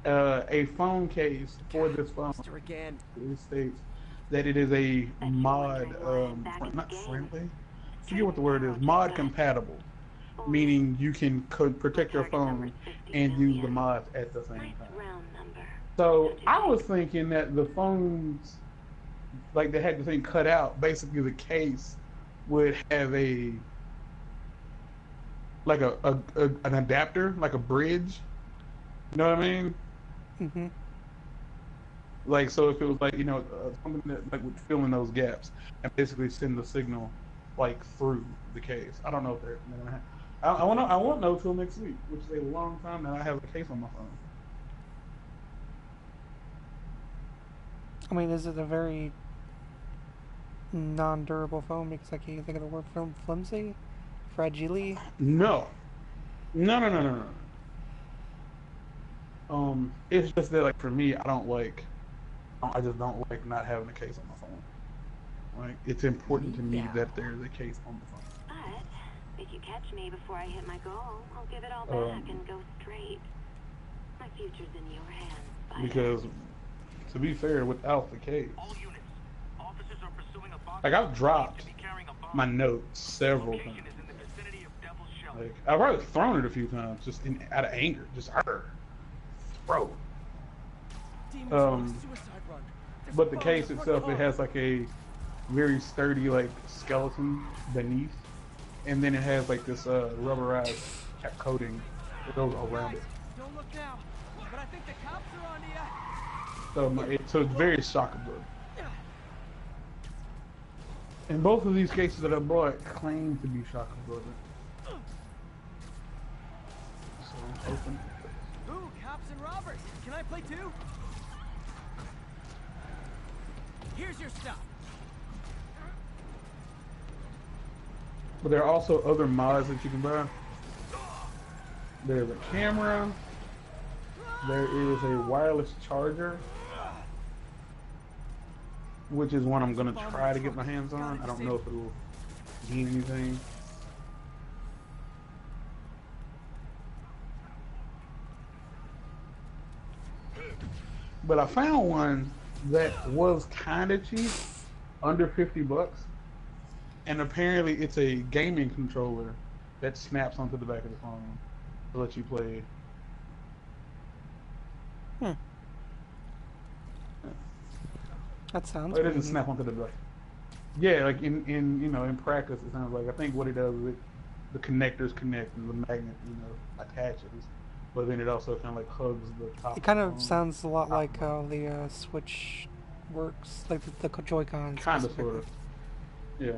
a phone case for this phone. Mister again. It states that it is a Bet you're mod, wondering why I'm back in the not game. friendly. Forget what Turns the word is. out just Mod that. compatible, Only meaning you can my protect your target number's phone 50 and use the million. mods at the same Nice time. round number, So don't you I think? was thinking that the phones, like they had the thing cut out. Basically, the case would have a like a an adapter, like a bridge. You know what I mean? Mm-hmm. Like, so if it was like, something that like would fill in those gaps and basically send the signal like through the case. I don't know if they're gonna have. I won't know till next week, which is a long time that I have a case on my phone. I mean, is it a very non-durable phone? Because I can't think of the word flimsy, fragile. No, no. It's just that like for me, I just don't like not having a case on my phone. Like, it's important to me that there's a case on the But if you catch me before I hit my goal, I'll give it all phone. back and go straight. My future's in your hands, Spider. Because to be fair, without the case, All units. Officers are pursuing a box like I've believed dropped to be carrying a bomb. my notes several Location times. is in the vicinity of Devil's Shelter. Like I've probably thrown it a few times, just out of anger, just throw. Demons are on a Um, suicide run. There's but a the bomb in case the front itself, it car. has like a very sturdy like skeleton beneath, and then it has like this rubberized cap coating that goes around Guys, it. don't look now. But I think the cops are on to you. So it's very shock absorbing. And both of these cases that I bought claim to be shock absorbent. So open. Ooh, cops and robbers. Can I play too? Here's your stuff. But there are also other mods that you can buy. There's a camera. There is a wireless charger, which is one I'm gonna try to get my hands on. I don't know if it will mean anything. But I found one that was kind of cheap, under $50, and apparently it's a gaming controller that snaps onto the back of the phone to let you play. That sounds It pretty doesn't neat. snap onto the back. Yeah, like in practice, it sounds like I think what it does is the connectors connect and the magnet attaches, but then it also kind of like hugs the top. It kind of of the phone. sounds a lot like how the Switch works, like the Joy-Con. Kind of, sort of. Yeah.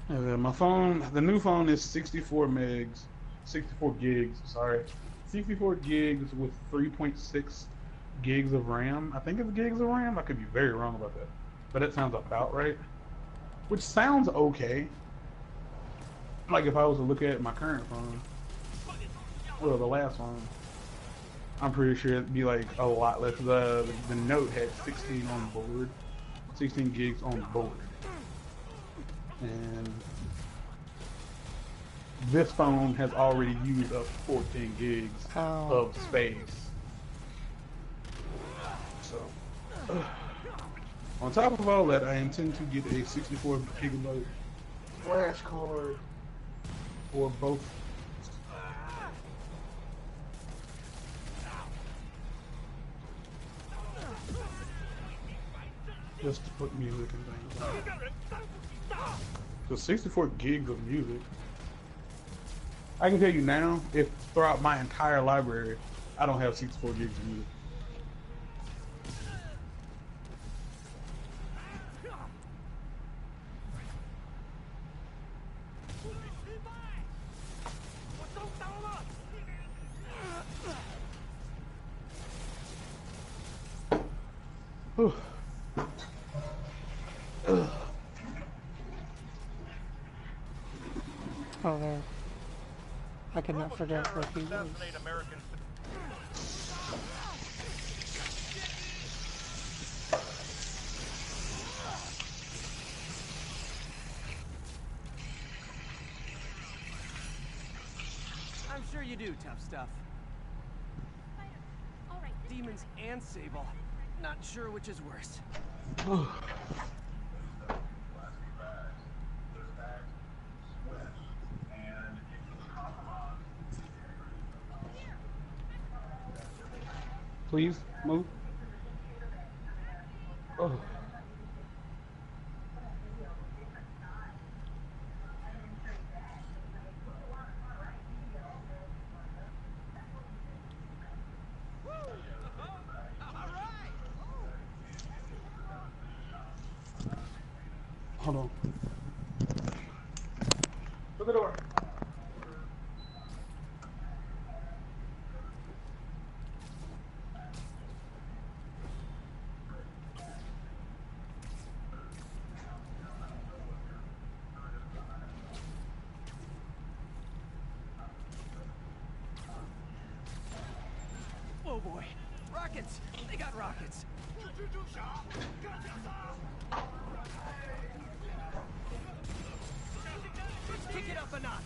And then my phone, the new phone is 64 gigs, sorry. 64 gigs with 3.6 gigs of RAM. I think it's gigs of RAM. I could be very wrong about that. But it sounds about right. Which sounds okay. Like if I was to look at my current phone, well, the last phone, I'm pretty sure it'd be like a lot less. The Note had 16 on board, 16 gigs on board. And this phone has already used up 14 gigs of space. So, on top of all that, I intend to get a 64 gigabyte flash card for both. Just to put music and things on. So 64 gigs of music. I can tell you now, if throughout my entire library, I don't have 64 gigs of music. Oh, there. I could not Global figure out where terrorists he assassinate was. American. I'm sure you do, tough stuff. Demons and Sable. Not sure which is worse. Please move. Oh. Hold on. To the door. Oh boy. Rockets! They got rockets! Let's kick it up a notch!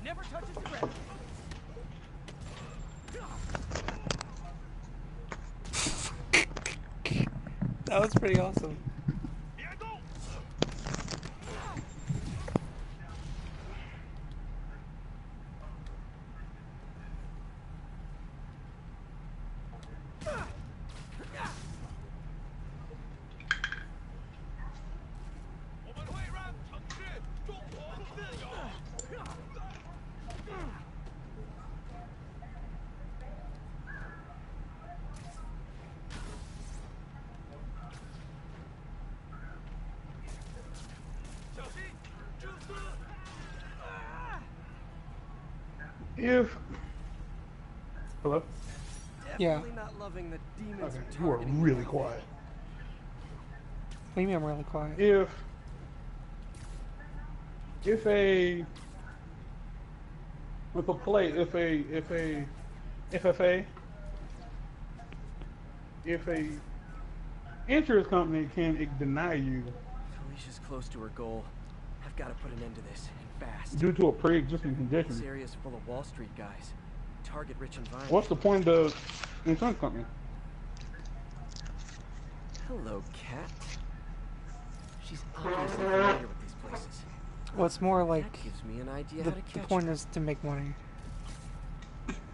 Never touches the ground. That was pretty awesome. If hello. Yeah. Definitely not loving the demons Okay, are you are targeting really me. quiet. What do you mean I'm really quiet? If a with a play FFA if a insurance company can deny you Felicia's close to her goal. I've got to put an end to this, and fast. due to a pre-existing This condition, area's full of Wall Street guys. Target-rich environment. what's the point of insurance company? Hello, cat. She's obviously familiar with these places. Well, it's more like That gives me an idea the how to catch point her. is to make money.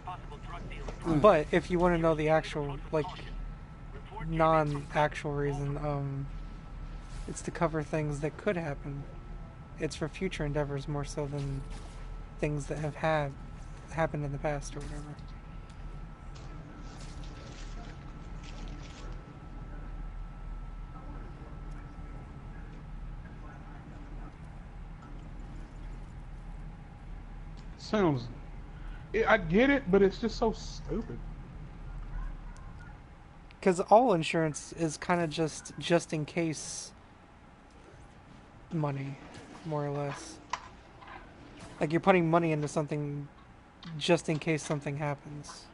Possible drug dealer. But if you want to know the actual, like, non-actual reason, it's to cover things that could happen. It's for future endeavors more so than things that have happened in the past or whatever. Sounds. I get it, but it's just so stupid. Because all insurance is kind of just in case money, more or less. Like you're putting money into something just in case something happens.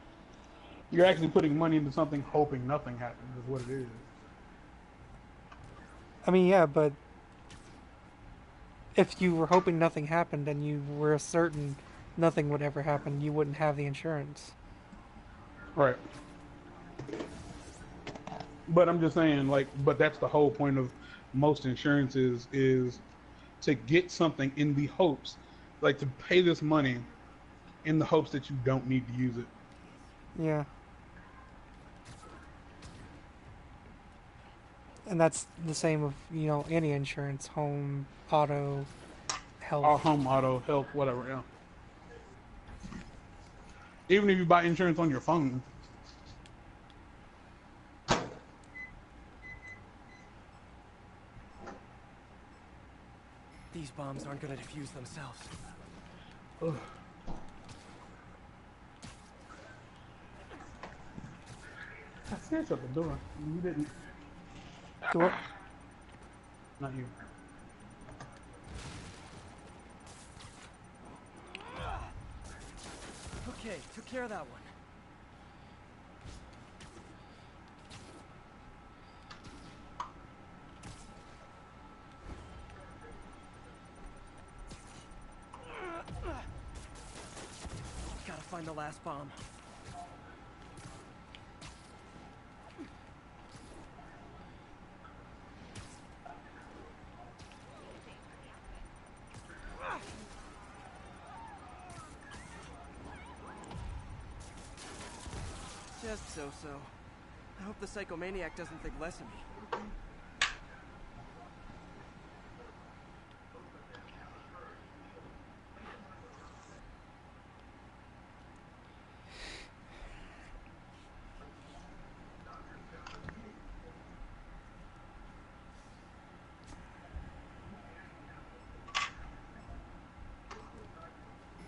You're actually putting money into something hoping nothing happens, is what it is. I mean, yeah, but if you were hoping nothing happened and you were certain nothing would ever happen, you wouldn't have the insurance. Right. But I'm just saying, like, but that's the whole point of most insurances is to get something in the hopes, like to pay this money in the hopes that you don't need to use it. Yeah. And that's the same of, any insurance, home, auto, health. Or home, auto, health, whatever, yeah. Even if you buy insurance on your phone. These bombs aren't gonna defuse themselves. Ugh. I said shut the door. You didn't. Door. Not you. Okay, took care of that one. Gotta find the last bomb. Just so-so. I hope the psychomaniac doesn't think less of me.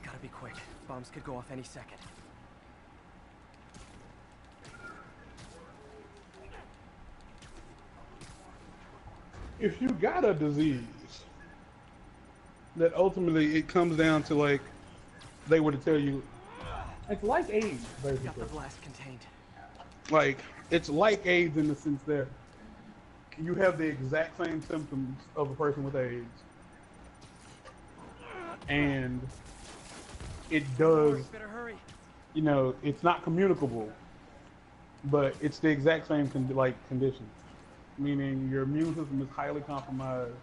Gotta be quick. Bombs could go off any second. If you got a disease that ultimately it comes down to like they were to tell you it's like AIDS, Got the basically. blast contained. Like it's like AIDS in the sense that you have the exact same symptoms of a person with AIDS, and it does. Better hurry. You know, it's not communicable, but it's the exact same condition, meaning your immune system is highly compromised,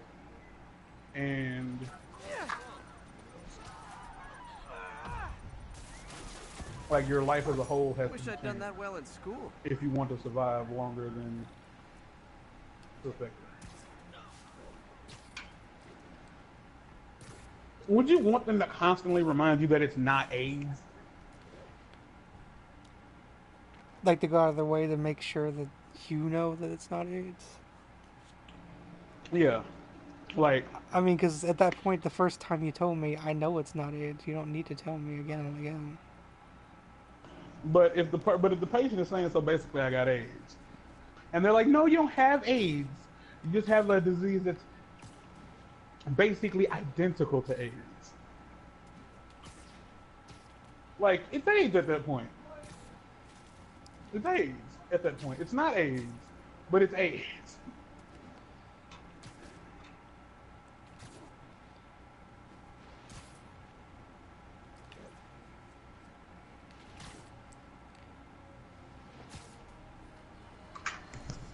and like your life as a whole has Wish to I'd change done that well in school. if you want to survive longer than suspected. Would you want them to constantly remind you that it's not AIDS? Like to go out of their way to make sure that you know that it's not AIDS. Yeah, like I mean, because at that point, the first time you told me, I know it's not AIDS. You don't need to tell me again and again. but if the patient is saying so, basically I got AIDS, and they're like, no, you don't have AIDS. You just have a disease that's basically identical to AIDS. Like it's AIDS at that point. It's AIDS at that point. It's not AIDS, but it's AIDS.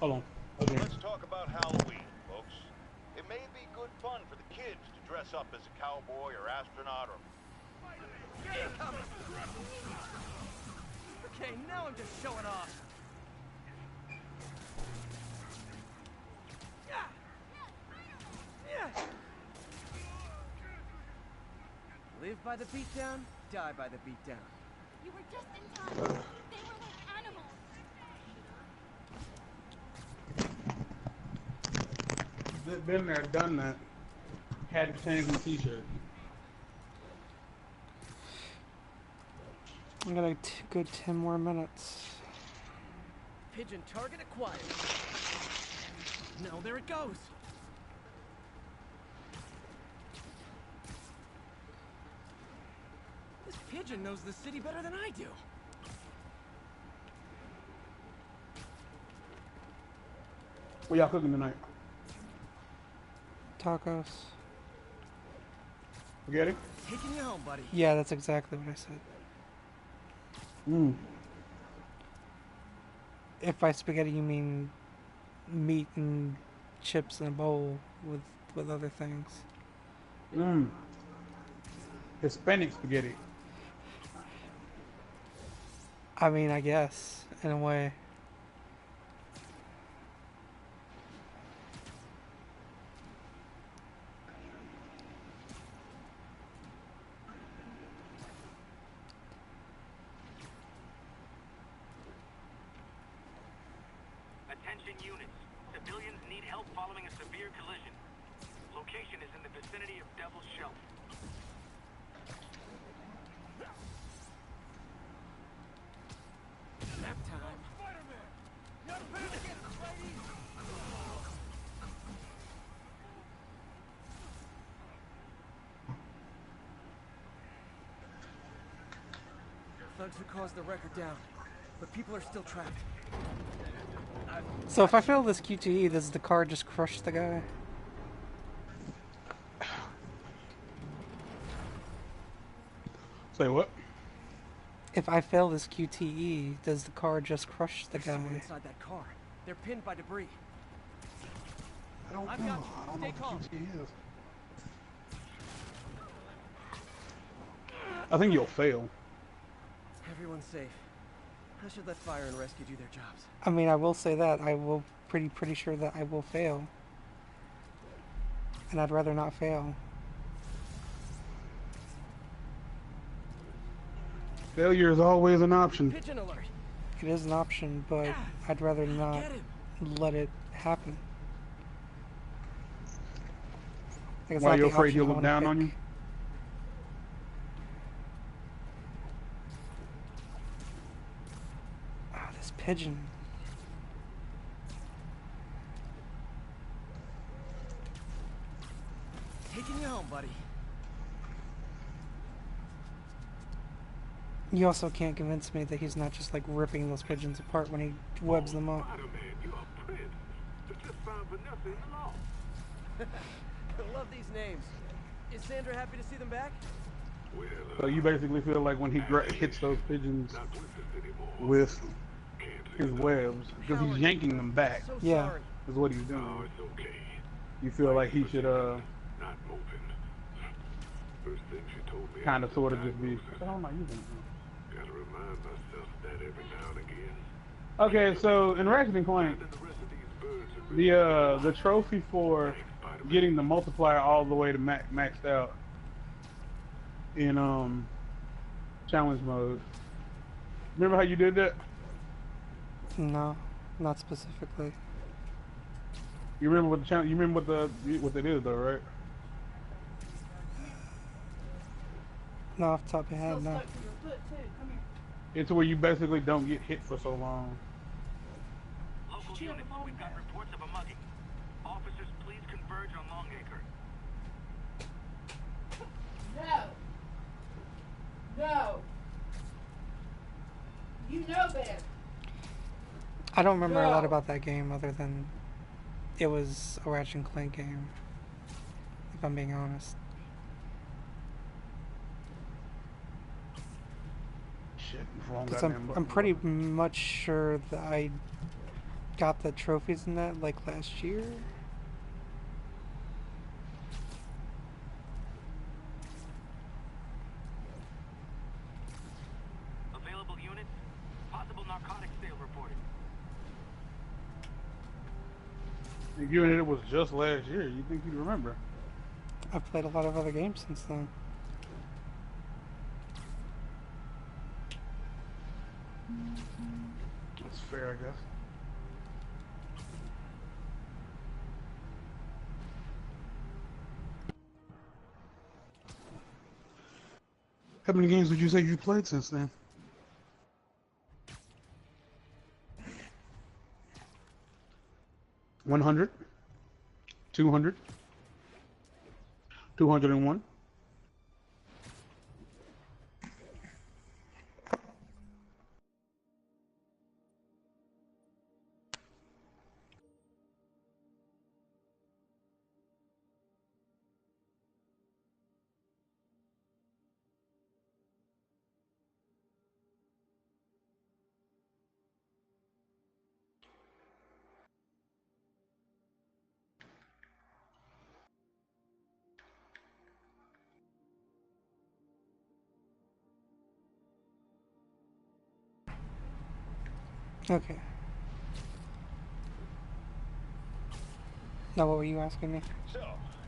Hold on. Okay. Let's talk about Halloween, folks. It may be good fun for the kids to dress up as a cowboy or astronaut or... Okay, now I'm just showing off. Live by the beatdown, die by the beatdown. You were just in time. They were like animals. Been there, done that. Had to change my t-shirt. I got a good 10 more minutes. Pigeon target acquired. No, there it goes. This pigeon knows the city better than I do. What y'all cooking tonight? Tacos. Spaghetti? Taking you home, buddy. Yeah, that's exactly what I said. Mmm. If by spaghetti you mean meat and chips in a bowl with other things. Mmm. Hispanic spaghetti. I mean, I guess, in a way. Attention units. Civilians need help following a severe collision. Location is in the vicinity of Devil's Shelf. Nap time. thugs who caused the record down, but people are still trapped. So if I fail this QTE, does the car just crush the guy? Say what? If I fail this QTE, does the car just crush the There's someone guy? inside that car. They're pinned by debris. I don't I've know. got you. I don't know Stay calm. what QT is. I think you'll fail. Everyone's safe. I should let fire and rescue do their jobs. I mean, I will say that I will pretty sure that I will fail, and I'd rather not fail. Failure is always an option. Pigeon alert! It is an option, but I'd rather not Get him! let it happen. Like, it's Why not you the afraid option he'll I look wanna down on pick. you? Ah, this pigeon. Taking you home, buddy. You also can't convince me that he's not just like ripping those pigeons apart when he webs them up. I love these names. Is Sandra happy to see them back? So you basically feel like when he hits those pigeons with his webs, because he's yanking them back, So Yeah. sorry. is what he's doing. You feel like he should kind of sort of just be. How am I using it? Okay, so in Ratchet and Clank, the trophy for getting the multiplier all the way to maxed out in challenge mode. Remember how you did that? No, not specifically. You remember what the challenge? You remember what it is though, right? No, off the top of your head, no. It's where you basically don't get hit for so long. Local units, we've got reports of a mugging. Officers, please converge on Longacre. No. No. You know better. I don't remember a lot No. about that game other than it was a Ratchet and Clank game, if I'm being honest. Shit, wrong Because goddamn I'm button. pretty much sure that I got the trophies in that like last year. Available units, possible narcotics sale reported. And given it was just last year, you think you'd remember? I've played a lot of other games since then. That's fair, I guess. How many games would you say you played since then? 100? 200? 201? Okay. Now, what were you asking me? So,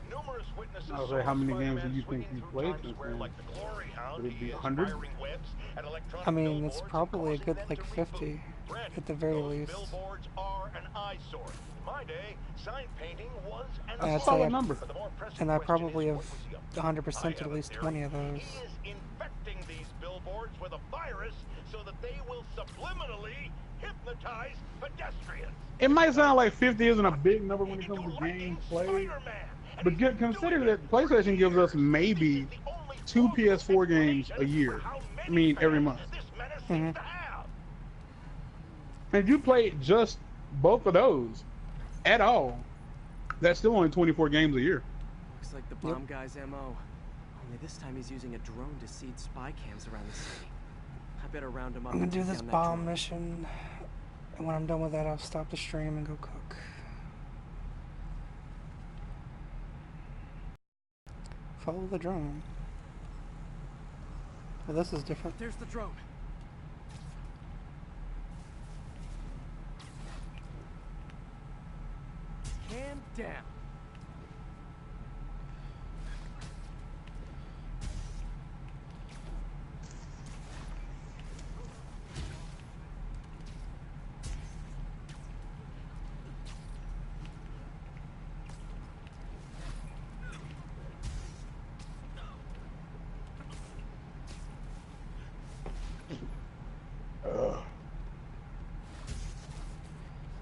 numerous witnesses I was saw like, how many Spider-Man games do you think swinging you through played Times since Square then? like the Glory Hound. Would it be He is 100? firing webs at electronic I mean, it's billboards and probably a causing good them like to 50 reboot. Granted, at the very those least. billboards are an eyesore. In my day, sign painting was an And I'd assault. say number. But the more pressing And I question probably is, have what was he up to? 100% I at have a least theory. 20 of those. He is infecting these billboards with a virus so that they will subliminally hypnotize pedestrians. It might sound like 50 isn't a big number when it comes to games played, but consider that PlayStation gives us maybe 2 PS4 games a year. I mean, every month. seems to have. And you played just both of those at all, that's still only 24 games a year. Looks like the bomb guy's MO. Only this time he's using a drone to seed spy cams around the city. I better round him up I'm gonna and do take this down that bomb drone. mission, and when I'm done with that, I'll stop the stream and go cook. Follow the drone. Well, this is different. There's the drone. Cam down.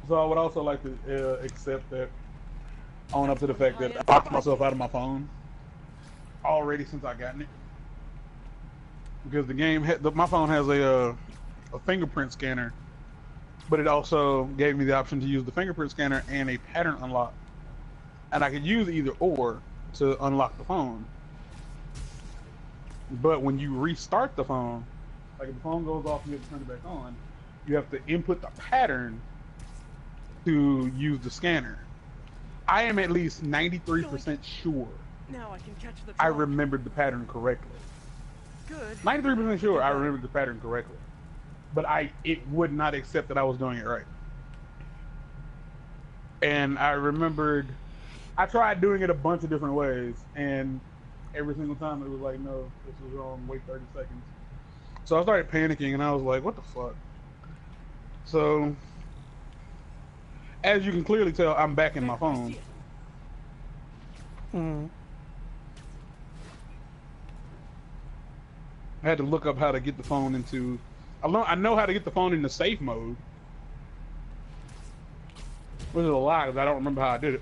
So I would also like to accept that, own up to the fact that I locked myself out of my phone already since I gotten it, because the game my phone has a fingerprint scanner, but it also gave me the option to use the fingerprint scanner and a pattern unlock, and I could use either or to unlock the phone. But when you restart the phone, like if the phone goes off and you have to turn it back on, you have to input the pattern to use the scanner. I am at least 93% sure Now I can catch the drone. I remembered the pattern correctly. Good. 93% sure I remembered the pattern correctly. But it would not accept that I was doing it right. And I remembered, I tried doing it a bunch of different ways, and every single time it was like, no, this was wrong, wait 30 seconds. So I started panicking, and I was like, what the fuck? So, as you can clearly tell, I'm back in my phone. I had to look up how to get the phone into... I know how to get the phone into safe mode. Which is a lie, because I don't remember how I did it.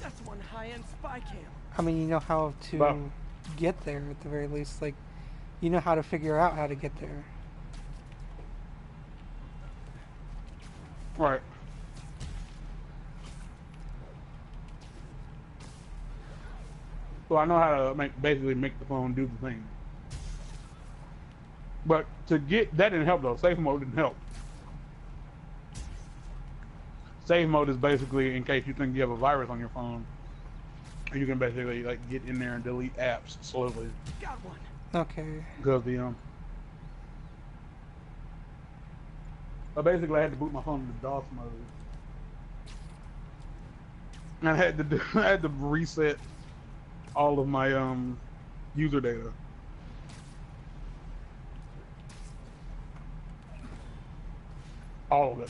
That's one high-end spy cam. I mean, you know how to get there at the very least. Like, you know how to figure out how to get there. Right. So I know how to basically make the phone do the thing. But to get... That didn't help, though. Safe mode didn't help. Safe mode is basically in case you think you have a virus on your phone. And you can basically like get in there and delete apps slowly. Got one. Okay. Because the But basically I had to boot my phone into DOS mode. And I had to reset all of my user data. All of it.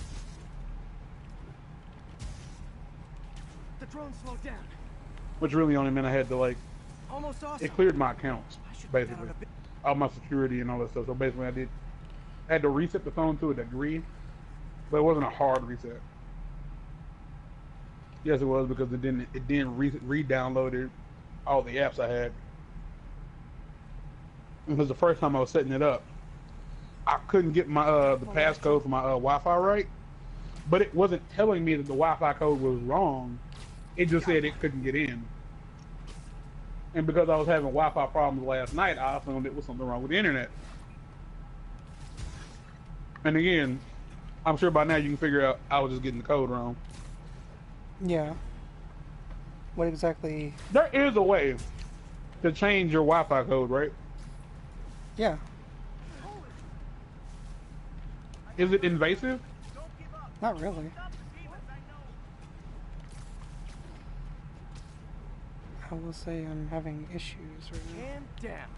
The drone slowed down. Which really only meant I had to like... Almost awesome. It cleared my accounts, basically. All my security and all that stuff. So basically I had to reset the phone to a degree. But it wasn't a hard reset. Yes, it was, because it didn't re-download all the apps I had. Because the first time I was setting it up, I couldn't get my the passcode for my Wi-Fi right, but it wasn't telling me that the Wi-Fi code was wrong. It just said it couldn't get in. And because I was having Wi-Fi problems last night, I assumed it was something wrong with the internet. And again, I'm sure by now you can figure out I was just getting the code wrong. Yeah. What exactly? There is a way to change your Wi-Fi code, right? Yeah. Is it invasive? Not really. I will say I'm having issues right now. Cam down.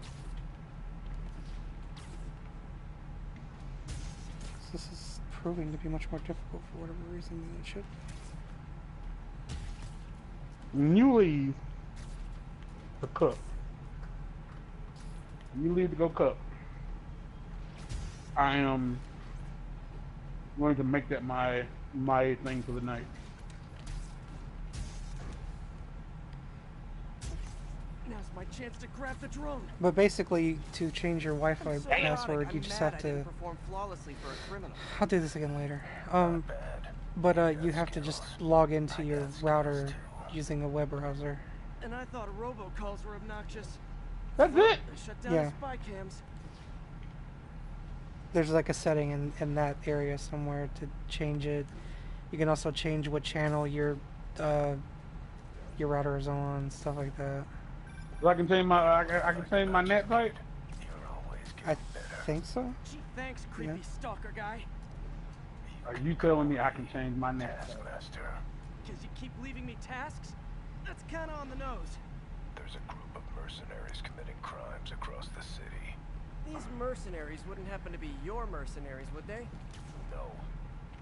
This is proving to be much more difficult for whatever reason than it should be. When you leave to cook, when you leave to go cook, I am going to make that my thing for the night. Now's my chance to grab the drone. But basically, to change your Wi-Fi I'm so neurotic. password, I'm you just mad have I to. didn't perform flawlessly for a criminal. I'll do this again later. Not bad. But you have to just log into your router using a web browser. And I thought robocalls were obnoxious. That's it. They shut down Yeah. the spy cams. There's like a setting in that area somewhere to change it. You can also change what channel your router is on, stuff like that. So I can change my net type. I think so. Gee, thanks, creepy stalker guy. Are you telling me I can change my net type? Taskmaster. Because you keep leaving me tasks? That's kind of on the nose. There's a group of mercenaries committing crimes across the city. These mercenaries wouldn't happen to be your mercenaries, would they? No.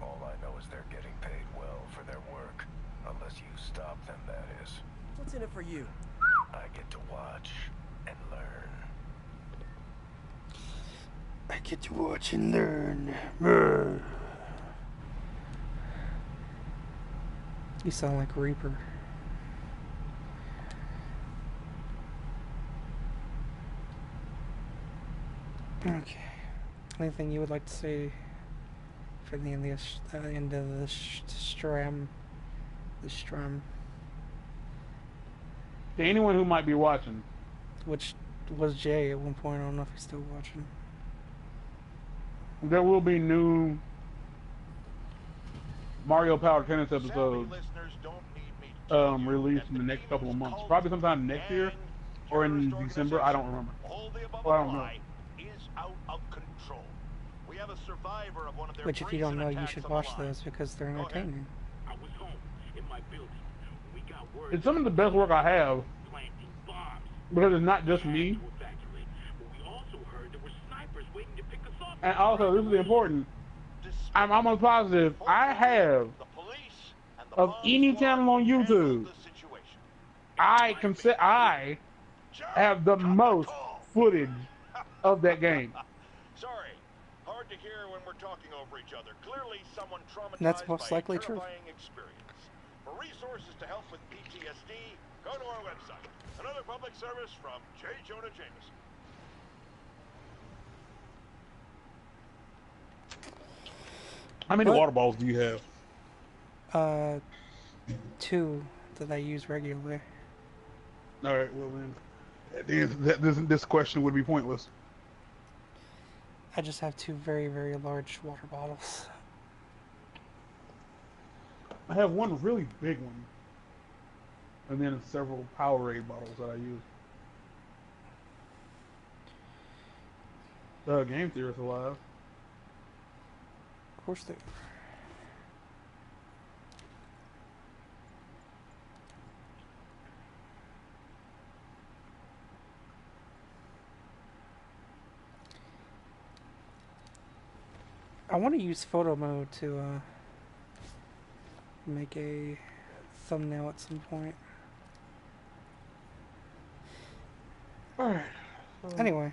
All I know is they're getting paid well for their work. Unless you stop them, that is. What's in it for you? I get to watch and learn. I get to watch and learn. Brr. You sound like Reaper. Okay. Anything you would like to say for the end of the stram? The stram. To anyone who might be watching, Which was Jay at one point. I don't know if he's still watching. there will be new Mario Power Tennis episodes released in the next couple of months. Probably sometime next year or in December. I don't remember. Well, I don't know. Which, if you don't know, you should watch those because they're entertaining. I was home in my building. We got word It's some of the best work I have planting bombs. because it's not just me. To evacuate. But we also heard there were snipers waiting to pick us off. And also, this is important. I'm almost positive I have of any channel on YouTube. I have the most footage of that game. Sorry, hard to hear when we're talking over each other. Clearly, someone traumatized That's most by likely a true. terrifying experience. For resources to help with PTSD, go to our website. Another public service from J. Jonah Jameson. How many What? water bottles do you have? 2 that I use regularly. All right, well then, this question would be pointless. I just have 2 very, very large water bottles. I have one really big one, and then several Powerade bottles that I use. Game Theory's alive. Of course they are. I want to use photo mode to make a thumbnail at some point. Alright. Anyway,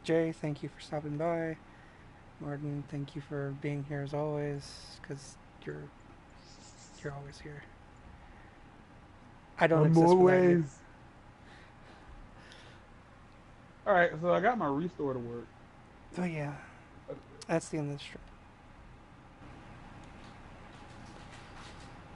Jay, thank you for stopping by. Martin, thank you for being here as always, because you're always here. I don't exist without you. Alright, so I got my restore to work. Oh yeah, that's the end of the stream.